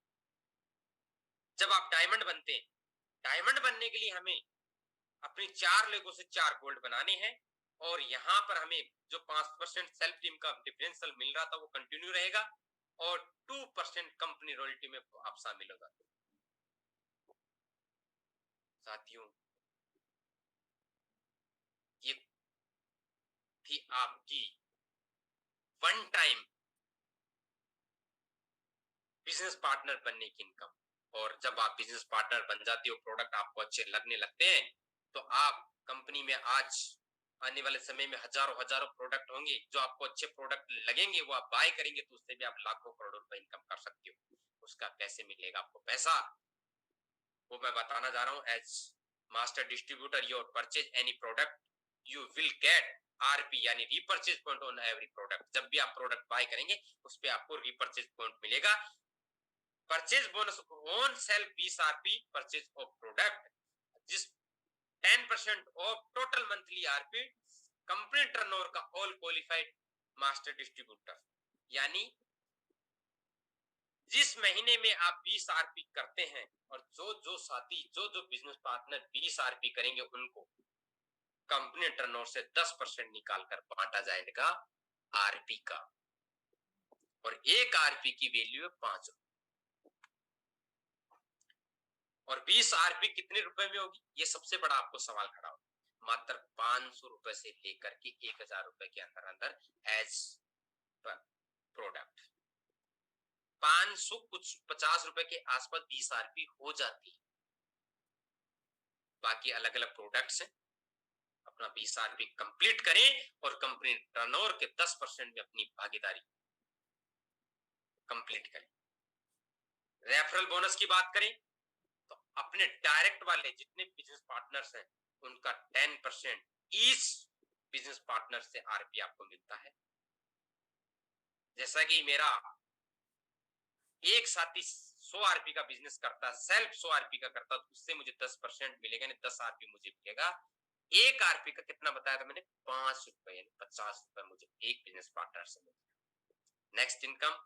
जब आप डायमंड बनते हैं, डायमंड बनने के लिए हमें अपनी 4 लेगों से 4 गोल्ड बनाने हैं, और यहाँ पर हमें जो 5% सेल्फ टीम का डिफरेंशियल मिल रहा था वो कंटिन्यू रहेगा, और 2% कंपनी रॉयल्टी में आप शामिल हो जाते हैं। साथियों, ये थी आपकी वन टाइम बिजनेस पार्टनर बनने की इनकम। और जब आप बिजनेस पार्टनर बन जाते हो, प्रोडक्ट आपको अच्छे लगने लगते हैं, तो आप कंपनी में आज आने वाले समय में हजारों हजारों प्रोडक्ट होंगे। जो आपको अच्छे प्रोडक्ट लगेंगे वो आप बाय करेंगे, तो उससे भी आप लाखों करोड़ों रुपए इनकम कर सकते हो। उसका कैसे मिलेगा आपको पैसा, वो मैं बताना जा रहा हूँ। As master distributor your purchase any product, you will get RP, यानी repurchase point on every product. जब भी आप प्रोडक्ट बाय करेंगे उस पर आपको रीपर्चेज पॉइंट मिलेगा। Purchase bonus on sale 20 RP purchase of product, जिस 10% of total monthly RP company turnover का ऑल क्वालिफाइड मास्टर डिस्ट्रीब्यूटर। यानी जिस महीने में आप 20 आरपी करते हैं, और जो साथी जो बिजनेस पार्टनर 20 आरपी करेंगे, उनको कंपनी टर्नओवर से 10% निकालकर बांटा जाएगा आरपी का, और एक आरपी की वैल्यू है 5 रुपए। और 20 आरपी कितने रुपए में होगी, ये सबसे बड़ा आपको सवाल खड़ा होगा। मात्र 500 रुपए से लेकर के 1000 रुपए के अंदर अंदर एज पर प्रोडक्ट। 500 कुछ 50 रुपए के आसपास 20 आरपी हो जाती है। बाकी अलग अलग प्रोडक्ट्स हैं, अपना 20 आरपी कंप्लीट करें और कंपनी टर्नओवर के 10% में अपनी भागीदारी कंप्लीट करें। रेफरल बोनस की बात करें तो अपने डायरेक्ट वाले जितने बिजनेस पार्टनर्स हैं उनका 10% ईच बिजनेस पार्टनर से आरपी आपको मिलता है। जैसा कि मेरा एक साथी 100 आरपी का बिजनेस करता, सेल्फ 100 आरपी का करता, तो उससे मुझे 10% मिलेगा, यानी 10 आरपी मुझे मिलेगा। एक आरपी का कितना बताया था मैंने? 5 रुपए, यानी 50 रुपए मुझे एक बिजनेस पार्टनर से मिलेगा। नेक्स्ट इनकम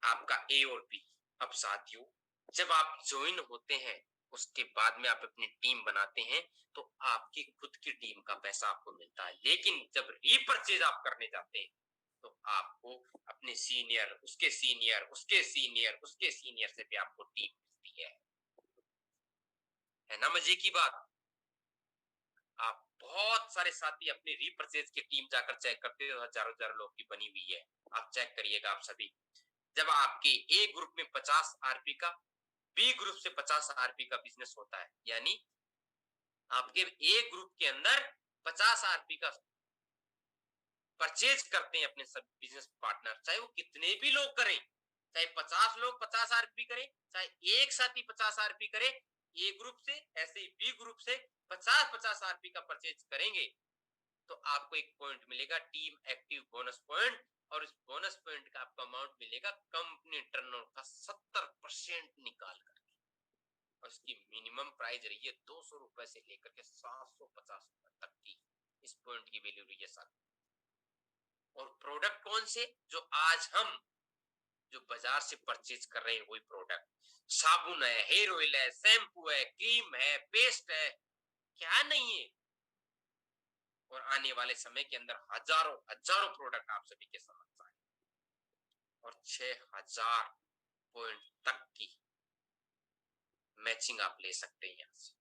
आपका ए और बी। अब साथियों, जब आप ज्वाइन होते हैं उसके बाद में आप अपनी टीम बनाते हैं तो आपकी खुद की टीम का पैसा आपको मिलता है, लेकिन जब रीपरचेज आप करने जाते हैं तो आपको अपने सीनियर, उसके सीनियर, उसके सीनियर, उसके सीनियर से भी आपको टीम मिलती है ना? मजे की बात। आप बहुत सारे साथी अपनी रीपरचेज की टीम जाकर चेक करते हो, हजारों हजारों लोग की बनी हुई है, आप चेक करिएगा आप सभी। जब आपके ए ग्रुप में 50 आरपी का, बी ग्रुप से 50 आरपी का बिजनेस होता है, यानी आपके ए ग्रुप के अंदर 50 आरपी का परचेज करते हैं अपने सब बिजनेस पार्टनर, चाहे वो कितने भी लोग करें, चाहे 50 लोग 50 आरपी करें, चाहे एक साथी 50 आरपी करे, ए ग्रुप से ऐसे ही बी ग्रुप से 50-50 आरपी का परचेज करेंगे तो आपको एक पॉइंट मिलेगा, टीम एक्टिव बोनस पॉइंट, और इस बोनस पॉइंट का आपको अमाउंट मिलेगा कंपनी टर्नओवर का 70% निकाल करके, और उसकी मिनिमम प्राइस रही है 200 रुपए से लेकर के 750 रुपए तक की इस पॉइंट की वैल्यू रही है साथ। और प्रोडक्ट कौन से? जो आज हम जो बाजार से परचेज कर रहे हैं वही प्रोडक्ट, साबुन है, हेयर ऑयल है, शैम्पू है, क्रीम है, पेस्ट है, क्या नहीं है। और आने वाले समय के अंदर हजारों हजारों प्रोडक्ट आप सभी के समक्ष आए, और 6000 पॉइंट तक की मैचिंग आप ले सकते हैं यहाँ से।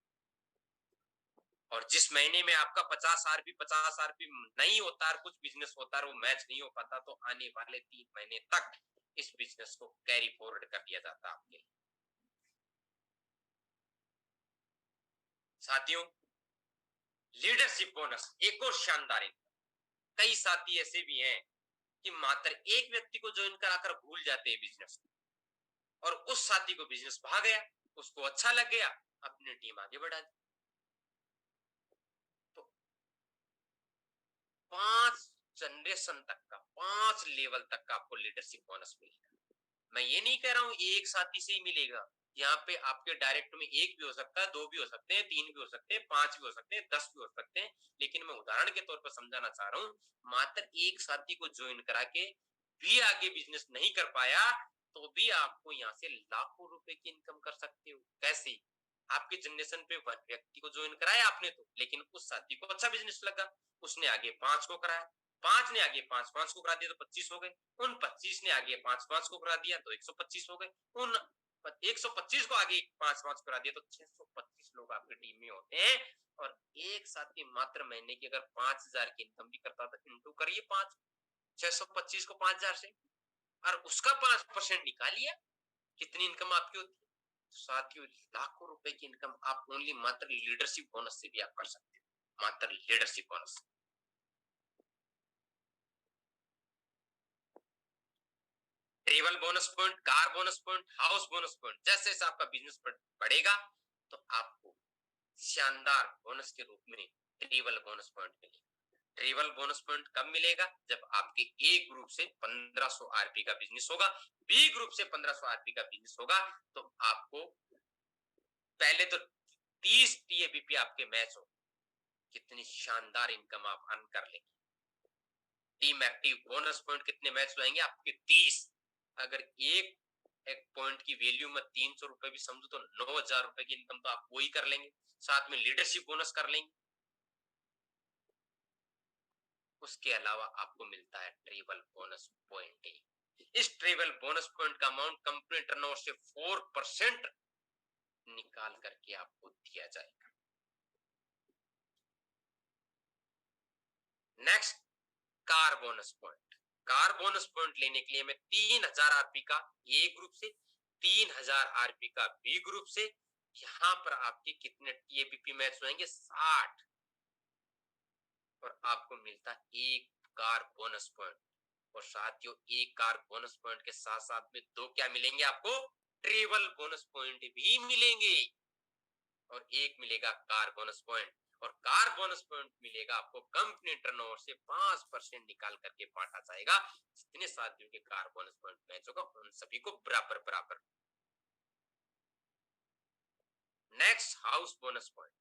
और जिस महीने में आपका 50 आरपी नहीं होता है, कुछ बिजनेस होता है वो मैच नहीं हो पाता, तो आने वाले 3 महीने तक इस बिजनेस को कैरी फॉरवर्ड कर दिया जाता है आपके। साथियों, लीडरशिप बोनस एक और शानदार इनकम। कई साथी ऐसे भी हैं कि मात्र एक व्यक्ति को ज्वाइन कराकर भूल जाते हैं बिजनेस, और उस साथी को बिजनेस भाग गया, उसको अच्छा लग गया, अपनी टीम आगे बढ़ा दी। तो 5 जनरेशन तक का, 5 लेवल तक का आपको लीडरशिप बोनस मिलेगा। मैं ये नहीं कह रहा हूं एक साथी से ही मिलेगा, यहाँ पे आपके डायरेक्ट में एक भी हो सकता है, 2 भी हो सकते हैं, 3 भी हो सकते हैं, 5 भी हो सकते हैं, 10 भी हो सकते हैं, लेकिन मैं उदाहरण के तौर पर समझाना चाह रहा हूँ। मात्र एक साथी को ज्वाइन करा के भी आगे बिजनेस नहीं कर पाया तो भी आपको यहाँ से लाखों रुपए की इनकम कर सकते हो। कैसे? आपके जनरेशन पे व्यक्ति को ज्वाइन कराया आपने तो, लेकिन उस साथी को अच्छा बिजनेस लगा, उसने आगे 5 को कराया, 5 ने आगे 5 को करा दिया तो 25 हो गए, उन 25 ने आगे 5 को करा दिया तो 125 हो गए, उन 125 को आगे 5 करा दिया तो 625 लोग आपकी टीम में होते हैं। और एक साथी मात्र महीने की अगर 5000 की इनकम भी करता था, इंटू करिए 5, 625 को 5000 से, और उसका 5% निकालिए, कितनी इनकम आपकी होती है? साथियों, लाखों रुपए की इनकम आप ओनली मात्र लीडरशिप बोनस से भी आप कर सकते हो, मात्र leadership bonus. Travel bonus point, car bonus point, house bonus point, जैसे जैसे आपका बिजनेस बढ़ेगा तो आपको शानदार बोनस के रूप में ट्रेवल बोनस पॉइंट मिलेगा। ट्रेवल बोनस पॉइंट कब मिलेगा? जब आपके ए ग्रुप से 1500 आरपी का बिजनेस होगा, बी ग्रुप से 1500 आरपी का बिजनेस होगा, तो आपको पहले तो 30 टीएबीपी आपके मैच हो, कितनी शानदार इनकम आप अर्न कर लेंगे। टीम एक्टिव बोनस पॉइंट कितने मैच होंगे आपके? 30। अगर एक पॉइंट की वैल्यू में 300 रुपए भी समझो तो 9000 रुपए की इनकम तो आप वही कर लेंगे, साथ में लीडरशिप बोनस कर लेंगे। उसके अलावा आपको मिलता है ट्रेवल बोनस पॉइंट। इस ट्रेवल बोनस पॉइंट का अमाउंट कंपनी टर्नओवर से 4% निकाल करके आपको दिया जाएगा। Next, car bonus point. Car bonus point लेने के लिए मैं 3000 आरपी का ए ग्रुप से, 3000 आरपी का बी ग्रुप से, यहाँ पर आपके कितने टीएबीपी मैच होंगे? 60। और आपको मिलता 1 कार बोनस पॉइंट। और साथियों, 1 कार बोनस पॉइंट के साथ साथ में 2 क्या मिलेंगे आपको? ट्रेवल बोनस पॉइंट भी मिलेंगे। और 1 मिलेगा कार बोनस पॉइंट। और कार बोनस पॉइंट मिलेगा आपको कंपनी टर्नओवर से 5% निकाल करके बांटा जाएगा। जितने साथियों के कार बोनस पॉइंट मैच होगा उन सभी को बराबर बराबर। Next, house bonus point.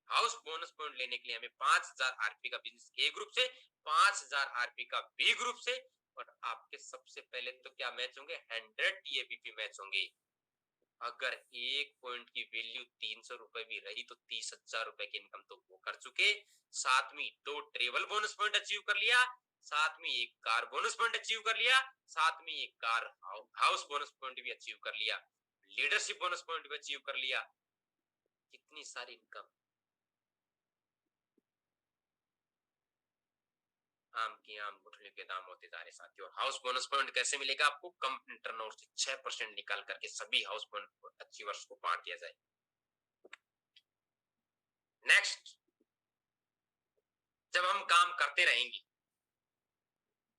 House bonus point लेने के लिए हमें 5000 आरपी का बिजनेस ए ग्रुप से, 5000 आरपी का बी ग्रुप से, और आपके सबसे पहले तो क्या मैच होंगे? 100 टीएबीपी मैच होंगे। अगर एक पॉइंट की वैल्यू 300 रुपए भी रही तो 30,000 रुपए की इनकम तो वो कर चुके। साथ में 2 ट्रेवल बोनस पॉइंट अचीव कर लिया, साथ में 1 कार बोनस पॉइंट अचीव कर लिया, साथ में 1 कार हाउस बोनस पॉइंट भी अचीव कर लिया, लीडरशिप बोनस पॉइंट भी अचीव कर लिया। कितनी सारी इनकम। आम की आम गुठली के दाम होते जा रहे साथियों। और हाउस बोनस पॉइंट कैसे मिलेगा आपको? कंपनी टर्नओवर से 6% निकाल करके सभी हाउस पॉइंट अचीवर्स को बांट दिया जाए। नेक्स्ट, जब हम काम करते रहेंगे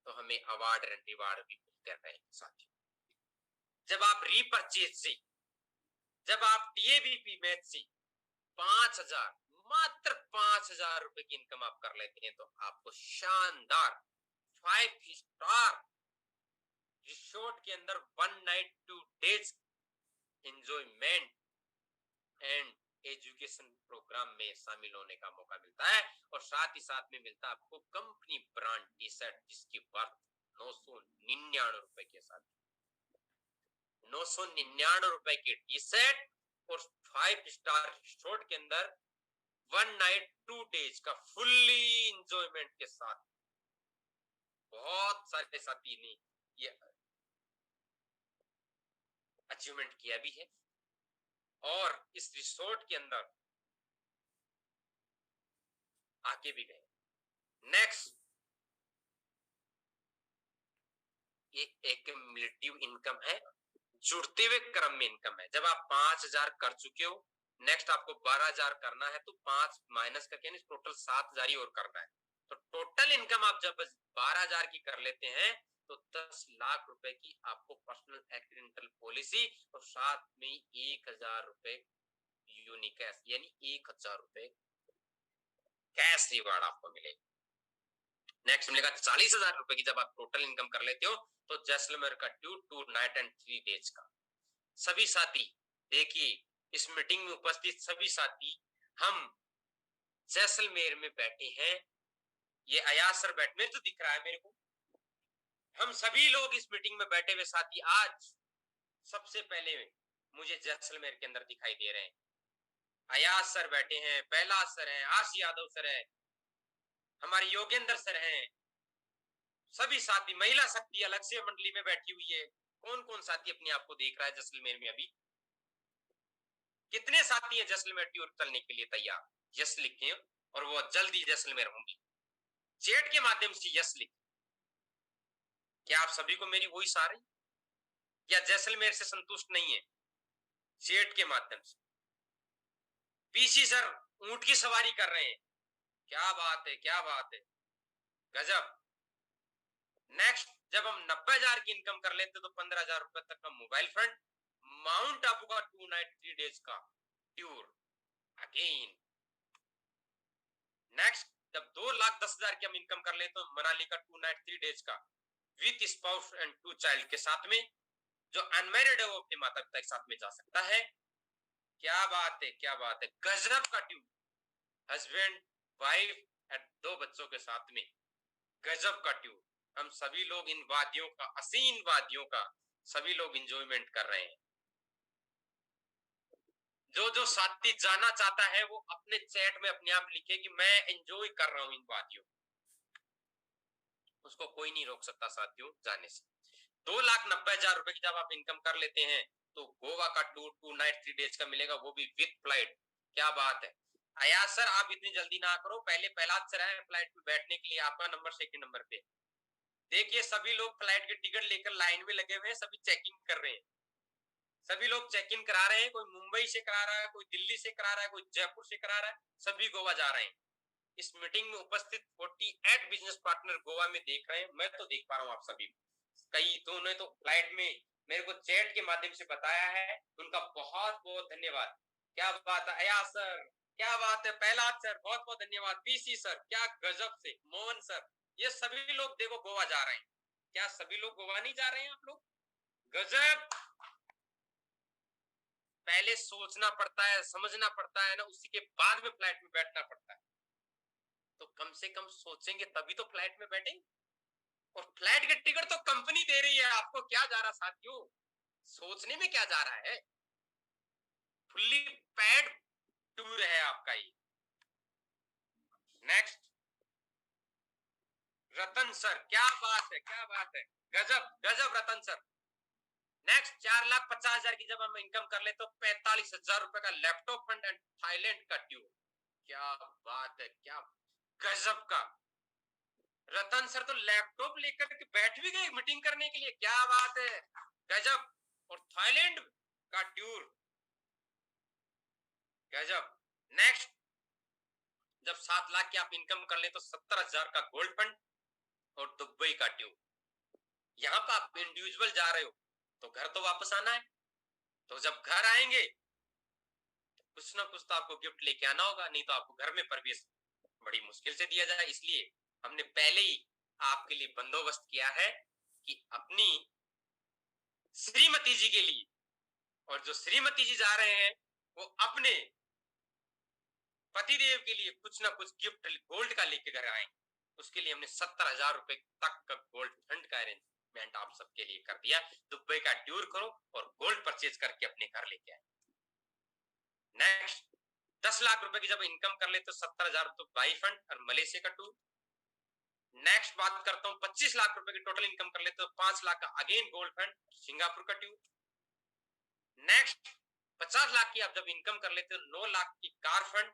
तो हमें अवार्ड एंड रिवार्ड भी मिलते रहेंगे साथियों। जब आप रीपरचेज से, जब आप टीएबीपी मैच से 5,000, मात्र 5,000 रुपए की इनकम आप कर लेते हैं तो आपको शानदार 5 स्टार रिसोर्ट के अंदर 1 night 2 days enjoyment and education program में शामिल होने का मौका मिलता है। और साथ ही साथ में मिलता है आपको कंपनी ब्रांड टी शर्ट जिसकी वर्थ 999 रुपए के साथ, 999 रुपए की टी शर्ट और 5 स्टार रिसोर्ट के अंदर 1 नाइट 2 डेज का फुल्ली इंजॉयमेंट के साथ। बहुत सारे साथी ने ये अचीवमेंट किया भी है और इस रिसोर्ट के अंदर आके भी गए। नेक्स्ट, ये एक्युमुलेटिव इनकम है, जुड़ते हुए क्रम में इनकम है। जब आप 5,000 कर चुके हो, नेक्स्ट आपको 12,000 करना है तो 5 माइनस करके टोटल 7,000 ही और करना है। तो टोटल इनकम आप जब 12,000 की कर लेते हैं तो 10 लाख रुपए की आपको पर्सनल एक्सीडेंटल पॉलिसी और साथ में 1,000 रुपए यूनिकैश यानी 1,000 रुपए कैश रिवार्ड आपको मिलेगा। नेक्स्ट मिलेगा 40,000 रुपए की जब आप टोटल इनकम कर लेते हो तो जैसलमेर का टूर 2 नाइट एंड 3 डेज का। सभी साथी देखिए, इस मीटिंग में उपस्थित सभी साथी हम जैसलमेर में बैठे हैं। ये अयाज सर बैठ, मेरे तो दिख रहा है मेरे को। हम सभी लोग इस मीटिंग में बैठे हुए साथी आज सबसे पहले मुझे जैसलमेर के अंदर दिखाई दे रहे हैं। अयाज सर बैठे हैं, पहला सर है, आश यादव सर है, हमारे योगेंद्र सर हैं, सभी साथी। महिला शक्ति अलग से मंडली में बैठी हुई है। कौन कौन साथी अपने आप को देख रहा है जैसलमेर में? अभी कितने साथी हैं जैसलमेर टूर चलने के लिए तैयार? यस लिखें और वो जल्दी जैसलमेर होंगी। चैट के माध्यम से यस लिखें। क्या आप सभी को मेरी वॉइस आ रही या जैसलमेर से संतुष्ट नहीं है? चैट के माध्यम से। पीसी सर ऊंट की सवारी कर रहे हैं, क्या बात है, क्या बात है, गजब। नेक्स्ट, जब हम 90,000 की इनकम कर लेते तो 15,000 रुपए तक का मोबाइल फंड, माउंट आबू का 2 नाइट 3 डेज का टूर अगेन। नेक्स्ट, जब 2,10,000 की हम इनकम कर लेते तो मनाली का 2 नाइट 3 डेज का विथ स्पाउस एंड 2 चाइल्ड के साथ में। जो अनमैरिड है वो अपने माता पिता के साथ में जा सकता है। क्या बात है, क्या बात है, गजब का टूर। हस्बैंड वाइफ और 2 बच्चों के साथ में गजब का टूर। हम सभी लोग इन वादियों का, असीम वादियों का सभी लोग एंजॉयमेंट कर रहे हैं। जो जो साथी जाना चाहता है वो अपने चैट में अपने आप लिखे कि मैं एंजॉय कर रहा हूं इन वादियों। उसको कोई नहीं रोक सकता साथियों जाने से। 2,90,000 रुपए की जब आप इनकम कर लेते हैं तो गोवा का टूर 2 नाइट 3 डेज का मिलेगा, वो भी विथ फ्लाइट। क्या बात है। अयाज सर आप इतनी जल्दी ना करो, पहले प्रहलाद सर आए फ्लाइट पे बैठने के लिए, आपका नंबर सेकंड नंबर पे। देखिए सभी लोग फ्लाइट के टिकट लेकर लाइन में लगे हुए हैं, सभी चेकिंग कर रहे हैं। सभी लोग चेक इन करा रहे हैं, कोई मुंबई से करा रहा है, कोई दिल्ली से करा रहा है, कोई जयपुर से करा रहा है, सभी गोवा जा रहे हैं। इस मीटिंग में उपस्थित 48 बिजनेस पार्टनर गोवा में देख रहे हैं, मैं तो देख पा रहा हूँ आप सभी। कई तो ने तो फ्लाइट में मेरे को चैट के माध्यम से बताया है, उनका बहुत बहुत धन्यवाद। क्या बात है अयाज सर, क्या बात है पहलाज सर, बहुत बहुत धन्यवाद। पीसी सर, क्या गजब से। मोहन सर, ये सभी लोग देखो गोवा जा रहे हैं। क्या सभी लोग गोवा नहीं जा रहे हैं आप लोग? गजब। पहले सोचना पड़ता है, समझना पड़ता है ना, उसी के बाद में फ्लाइट में बैठना पड़ता है। तो कम से कम सोचेंगे तभी तो फ्लाइट में बैठेंगे। और फ्लाइट की टिकट तो कंपनी दे रही है आपको, क्या जा रहा साथियों, सोचने में क्या जा रहा है। फुल्ली पैड टूर है आपका ये। नेक्स्ट रतन सर, क्या बात है, क्या बात है, गजब गजब रतन सर। नेक्स्ट 4,50,000 की जब हम इनकम कर ले तो 45,000 रुपए का लैपटॉप फंड एंड थाईलैंड का ट्यूब। क्या बात है, क्या गजब का। रतन सर तो लैपटॉप लेकर के बैठ भी गए मीटिंग करने के लिए, क्या बात है, गजब। और थाईलैंड का टूर, गजब। नेक्स्ट जब 7 लाख की आप इनकम कर ले तो 70,000 का गोल्ड फंड और दुबई का ट्यूब। यहाँ पर आप इंडिविजुअल जा रहे हो तो घर तो वापस आना है, तो जब घर आएंगे तो कुछ ना कुछ तो आपको गिफ्ट लेके आना होगा, नहीं तो आपको घर में प्रवेश बड़ी मुश्किल से दिया जाए। इसलिए हमने पहले ही आपके लिए बंदोबस्त किया है कि अपनी श्रीमती जी के लिए, और जो श्रीमती जी जा रहे हैं वो अपने पतिदेव के लिए कुछ ना कुछ गिफ्ट गोल्ड का लेके घर आएंगे। उसके लिए हमने 70,000 रुपए तक का गोल्ड फंड का अरेंजमेंट आप सबके लिए कर दिया। दुबई का टूर करो और गोल्ड परचेज करके अपने घर लेके आए। नेक्स्ट 10 लाख रुपए की जब इनकम कर ले तो 70,000 तो बाई फंड और मलेशिया का टूर। नेक्स्ट बात करता हूँ 25 लाख रुपए की टोटल इनकम कर ले तो 5 लाख का अगेन गोल्ड फंड सिंगापुर का टूर। नेक्स्ट 50 लाख की आप जब इनकम कर लेते हो 9 लाख की कार फंड,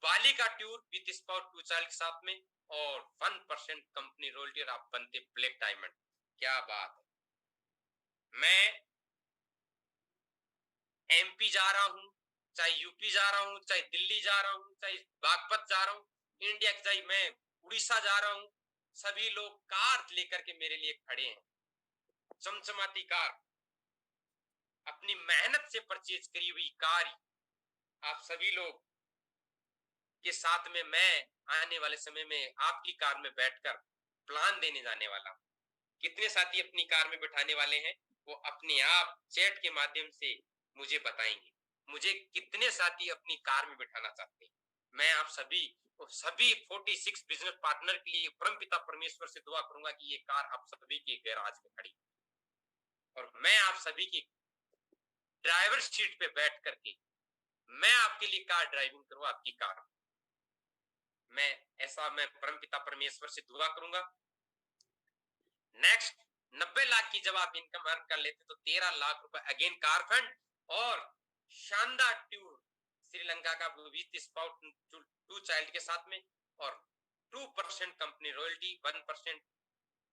बाली का टूर विद स्पाउट 2 चाइल्ड के साथ में, और 1% कंपनी रॉयल्टी और आप बनते ब्लैक डायमंड। क्या बात है। मैं एमपी जा रहा हूं, चाहे यूपी जा रहा हूं, चाहे दिल्ली जा रहा हूं, चाहे बागपत जा रहा हूं, इंडिया के चाहे मैं उड़ीसा जा रहा हूं, सभी लोग कार लेकर के मेरे लिए खड़े हैं। चमचमाती कार, अपनी मेहनत से परचेज करी हुई कार आप सभी लोग के साथ में मैं आने वाले समय में आपकी कार में बैठकर प्लान देने जाने वाला हूं। कितने साथी अपनी कार में बिठाने वाले हैं वो अपने आप चैट के माध्यम से मुझे बताएंगे। मुझे कितने साथी अपनी कार में बिठाना चाहते हैं। मैं आप सभी 46 बिजनेस पार्टनर के लिए परमपिता परमेश्वर से दुआ करूंगा कि ये कार आप सभी के गैराज में खड़ी, और मैं आप सभी की ड्राइवर सीट पे बैठ करके मैं आपके लिए कार ड्राइविंग करूं, आपकी कार। मैं परमपिता परमेश्वर से दुआ करूंगा। नेक्स्ट 90 लाख की जब आप इनकम अर्न कर लेते तो 13 लाख रुपए अगेन कार फंड और शानदार टूर श्रीलंका का विद स्पाउट 2 चाइल्ड के साथ में, और 2% कंपनी रॉयल्टी, 1%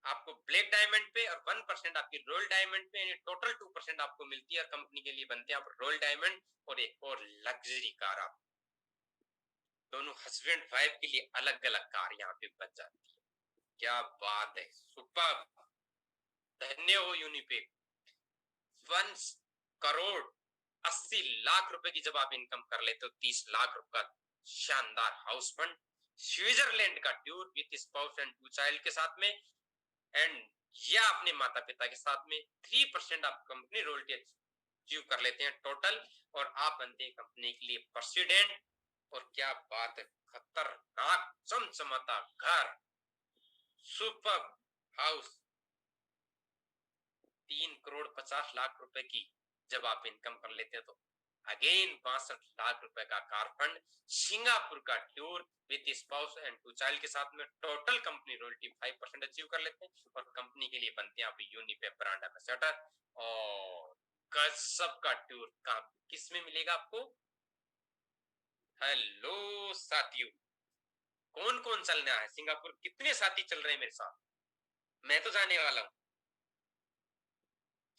आपको ब्लैक डायमंड पे और 1% आपकी रॉयल डायमंड पे, यानी टोटल 2% आपको मिलती है और कंपनी के लिए बनते हैं आप रॉयल डायमंड। और एक और लग्जरी कार, आप दोनों हस्बैंड वाइफ के लिए अलग अलग कार यहाँ पे बन जाती है। क्या बात है, सुपर। धन्य हो यूनिपेक। 1,80,00,000 रुपए की जब आप इनकम कर लेते हो 30 लाख रुपए का शानदार हाउस फंड, स्विट्जरलैंड का tour with spouse and 2 child के साथ में, एंड या अपने माता पिता के साथ में 3% आप कंपनी रॉयल्टी अचीव कर लेते हैं टोटल, और आप बनते हैं कंपनी के लिए प्रेसिडेंट। और क्या बात है, खतरनाक चमचमाता घर, सुपर हाउस, 3,50,00,000 रुपए की जब आप इनकम कर लेते हैं तो अगेन 62 लाख रुपए का कार फंड, सिंगापुर का tour with spouse and 2 child के साथ में, टोटल कंपनी रॉयल्टी 5% अचीव कर लेते हैं और कंपनी के लिए बनते हैं आप यूनिपेप ब्रांड एम्बेसडर। और गजब का टूर का किस में मिलेगा आपको। हेलो साथियों, कौन कौन चलना है सिंगापुर, कितने साथी चल रहे हैं मेरे साथ? मैं तो जाने वाला हूँ।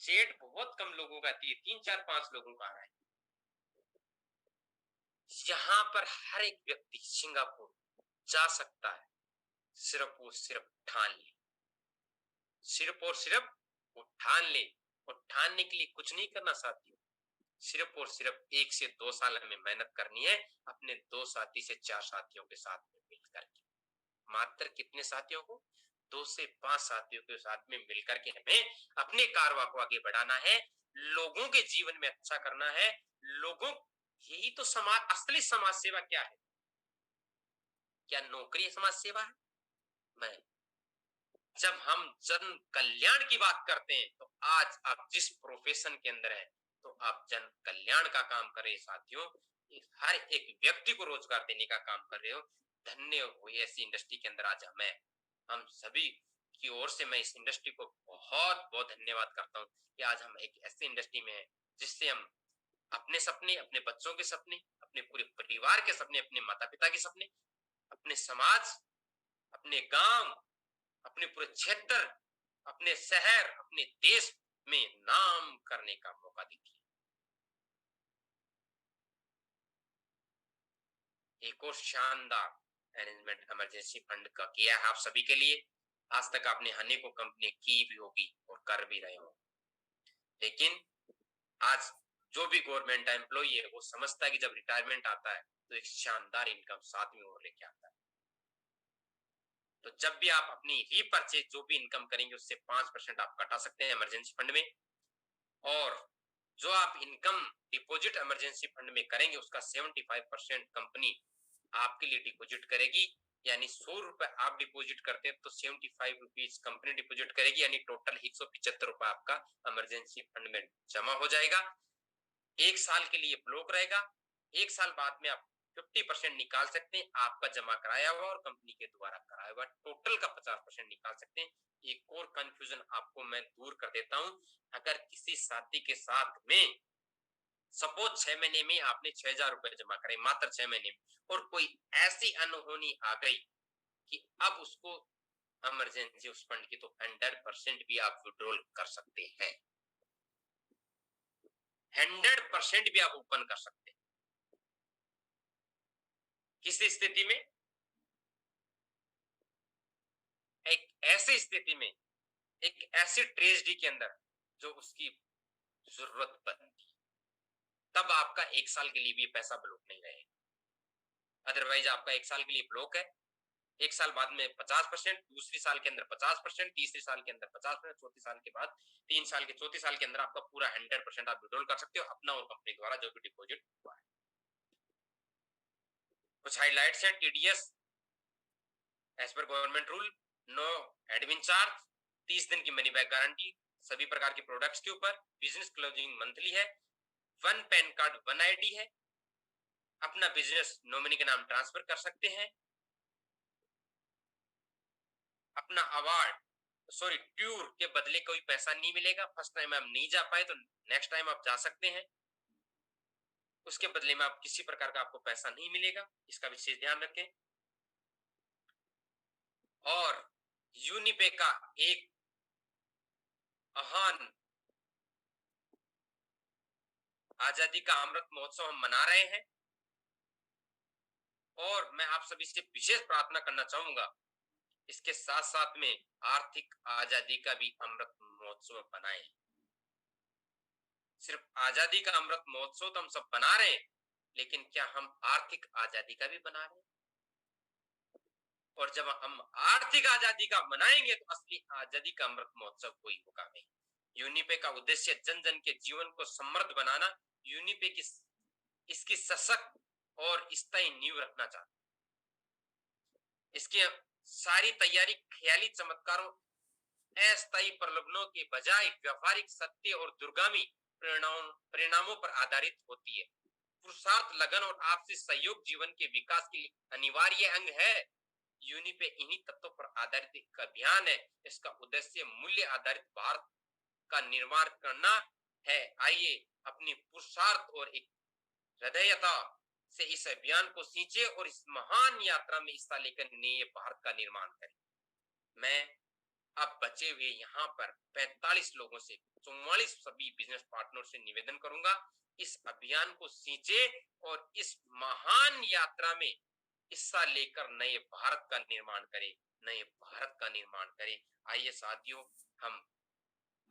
चैट बहुत कम लोगों का आती है, 3 4 5 लोगों का आ रहा है। यहाँ पर हर एक व्यक्ति सिंगापुर जा सकता है, सिर्फ वो सिर्फ ठान ले, सिर्फ और सिर्फ वो ठान ले। और ठानने के लिए कुछ नहीं करना साथियों, सिर्फ और सिर्फ 1 से 2 साल हमें मेहनत करनी है, अपने 2 साथी से 4 साथियों के साथ में मिलकर के। मात्र कितने साथियों को? 2 से 5 साथियों के साथ में मिलकर के हमें अपने कारवां को आगे बढ़ाना है, लोगों के जीवन में अच्छा करना है। लोगों, यही तो समाज, असली समाज सेवा क्या है? क्या नौकरी समाज सेवा है? नहीं। जब हम जन कल्याण की बात करते हैं तो आज आप जिस प्रोफेशन के अंदर हैं, तो आप जन कल्याण का काम कर रहे हैं साथियों। हर एक व्यक्ति को रोजगार देने का काम कर रहे हो। धन्य हो ऐसी इंडस्ट्री के अंदर आज हम सभी की ओर से मैं इस इंडस्ट्री को बहुत बहुत धन्यवाद करता हूँ कि आज हम एक ऐसी इंडस्ट्री में हैं जिससे हम अपने सपने, अपने बच्चों के सपने, अपने पूरे परिवार के सपने, अपने माता पिता के सपने, अपने समाज, अपने गांव, अपने पूरे क्षेत्र, अपने शहर, अपने देश में नाम करने का मौका देती है। एक और शानदार अरेंजमेंट इमरजेंसी फंड का किया है आप सभी के लिए। आज तक आपने अनेकों कंपनी की भी होगी और कर भी रहे हो, लेकिन आज जो भी गवर्नमेंट एम्प्लॉई है वो समझता है कि जब रिटायरमेंट आता है तो एक शानदार इनकम साथ में और लेके आता है। तो जब भी आप अपनी रीपरचेज जो भी इनकम करेंगे उससे 5% आप कटा सकते हैं इमरजेंसी फंड में। और जो आप इनकम डिपॉजिट इमरजेंसी फंड में करेंगे उसका 75% कंपनी आपके लिए डिपॉजिट करेगी। यानी 100 रुपए आप डिपॉजिट करते हैं तो 75 रुपीज कंपनी डिपॉजिट करेगी, यानी टोटल 175 रुपए आपका इमरजेंसी फंड में जमा हो जाएगा। 1 साल के लिए ब्लॉक रहेगा। 1 साल बाद में आप 50% निकाल सकते हैं, आपका जमा कराया हुआ और कंपनी के द्वारा कराया हुआ टोटल का 50% निकाल सकते हैं। एक और कंफ्यूजन आपको मैं दूर कर देता हूं। अगर किसी साथी के साथ में सपोज 6 महीने में आपने 6,000 रुपए जमा करे, मात्र 6 महीने में, और कोई ऐसी अनहोनी आ गई कि अब उसको इमरजेंसी उस फंड की, तो 100% भी आप विड्रॉल कर सकते हैं। 100% भी आप ओपन कर सकते हैं। किस स्थिति में? एक ऐसी स्थिति में, एक ऐसी ट्रेजेडी के अंदर जो उसकी जरूरत बनती, तब आपका 1 साल के लिए भी पैसा ब्लॉक नहीं रहेगा। अदरवाइज आपका 1 साल के लिए ब्लॉक है, 1 साल बाद में 50%, दूसरी साल के अंदर 50%, तीसरी साल के अंदर 50%, चौथी साल के बाद 3 साल के चौथी साल के अंदर आपका पूरा 100% आप विड्रॉल कर सकते हो अपना और कंपनी द्वारा जो भी डिपॉजिट हुआ है। कुछ हाइलाइट्स हैं। TDS as per government rule, no admin charge, 30 दिन की मनी बैक गारंटी सभी प्रकार के प्रोडक्ट्स के ऊपर, बिजनेस क्लोजिंग मंथली है, 1 पैन कार्ड 1 आईडी है, अपना बिजनेस नॉमिनी के नाम ट्रांसफर कर सकते हैं, अपना अवार्ड टूर के बदले कोई पैसा नहीं मिलेगा। फर्स्ट टाइम आप नहीं जा पाए तो नेक्स्ट टाइम आप जा सकते हैं, उसके बदले में आप किसी प्रकार का आपको पैसा नहीं मिलेगा, इसका विशेष ध्यान रखें। और यूनिपे का एक महान आजादी का अमृत महोत्सव हम मना रहे हैं, और मैं आप सभी से विशेष प्रार्थना करना चाहूंगा इसके साथ साथ में आर्थिक आजादी का भी अमृत महोत्सव बनाएं। सिर्फ आजादी का अमृत महोत्सव तो हम सब बना रहे हैं, लेकिन क्या हम आर्थिक आजादी का भी बना रहे हैं? और जब हम आर्थिक आजादी का मनाएंगे तो असली आजादी का अमृत महोत्सव कोई होगा नहीं। यूनिपे का उद्देश्य जन जन के जीवन को समृद्ध बनाना, यूनिपे की इसकी सशक्त और स्थायी नींव रखना चाहता। इसकी सारी तैयारी ख्याली चमत्कारों, अस्थायी प्रलोभनों के बजाय व्यावहारिक सत्य और दूरगामी परिणामों पर आधारित होती है। पुरुषार्थ, लगन और आपसी सहयोग जीवन के विकास के लिए अनिवार्य अंग है। यूनिपे इन्हीं तत्वों पर आधारित एक अभियान है। इसका उद्देश्य मूल्य आधारित भारत का निर्माण करना है। आइए अपनी पुरुषार्थ और एक हृदयता से इस अभियान को सींचे और इस महान यात्रा में हिस्सा लेकर नए भारत का निर्माण करें। मैं अब बचे हुए यहाँ पर 45 लोगों से 44 सभी बिजनेस पार्टनर से निवेदन करूंगा, इस अभियान को सींचे और इस महान यात्रा में हिस्सा लेकर नए भारत का निर्माण करें, नए भारत का निर्माण करें। आइए साथियों, हम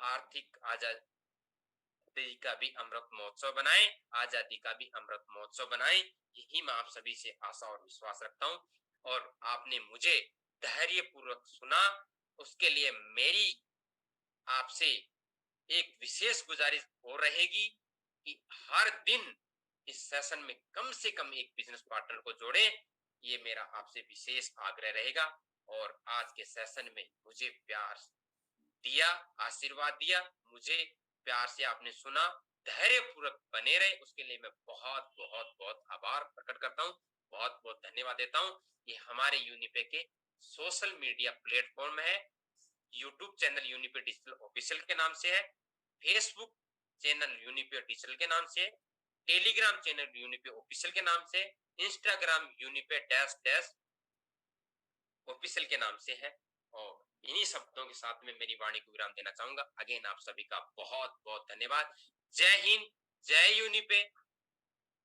आर्थिक आजादी का भी अमृत महोत्सव बनाएं, आजादी का भी अमृत महोत्सव बनाएं। यही मैं आप सभी से आशा और विश्वास रखता हूं। और आपने मुझे धैर्य पूर्वक सुना, उसके लिए मेरी आपसे एक विशेष गुजारिश हो रहेगी कि हर दिन इस सेशन में कम से कम एक बिजनेस पार्टनर को जोड़े। ये मेरा आपसे विशेष आग्रह रहेगा। और आज के सेशन में मुझे प्यार दिया, आशीर्वाद दिया, मुझे प्यार से आपने सुना, धैर्य पूर्वक बने रहे, उसके लिए मैं बहुत बहुत बहुत आभार प्रकट करता हूँ, बहुत बहुत धन्यवाद देता हूँ। ये हमारे यूनिपे के सोशल मीडिया प्लेटफॉर्म है। यूट्यूब चैनल यूनिपे डिजिटल ऑफिशियल के नाम से है, फेसबुक चैनल यूनिपे डिजिटल के नाम से, टेलीग्राम चैनल यूनिपे ऑफिशियल के नाम से, इंस्टाग्राम यूनिपे डैश डैश ऑफिशियल के नाम से है। और इन्हीं शब्दों के साथ में मेरी वाणी को विराम देना चाहूंगा। अगेन आप सभी का बहुत बहुत धन्यवाद। जय हिंद, जय यूनिपे।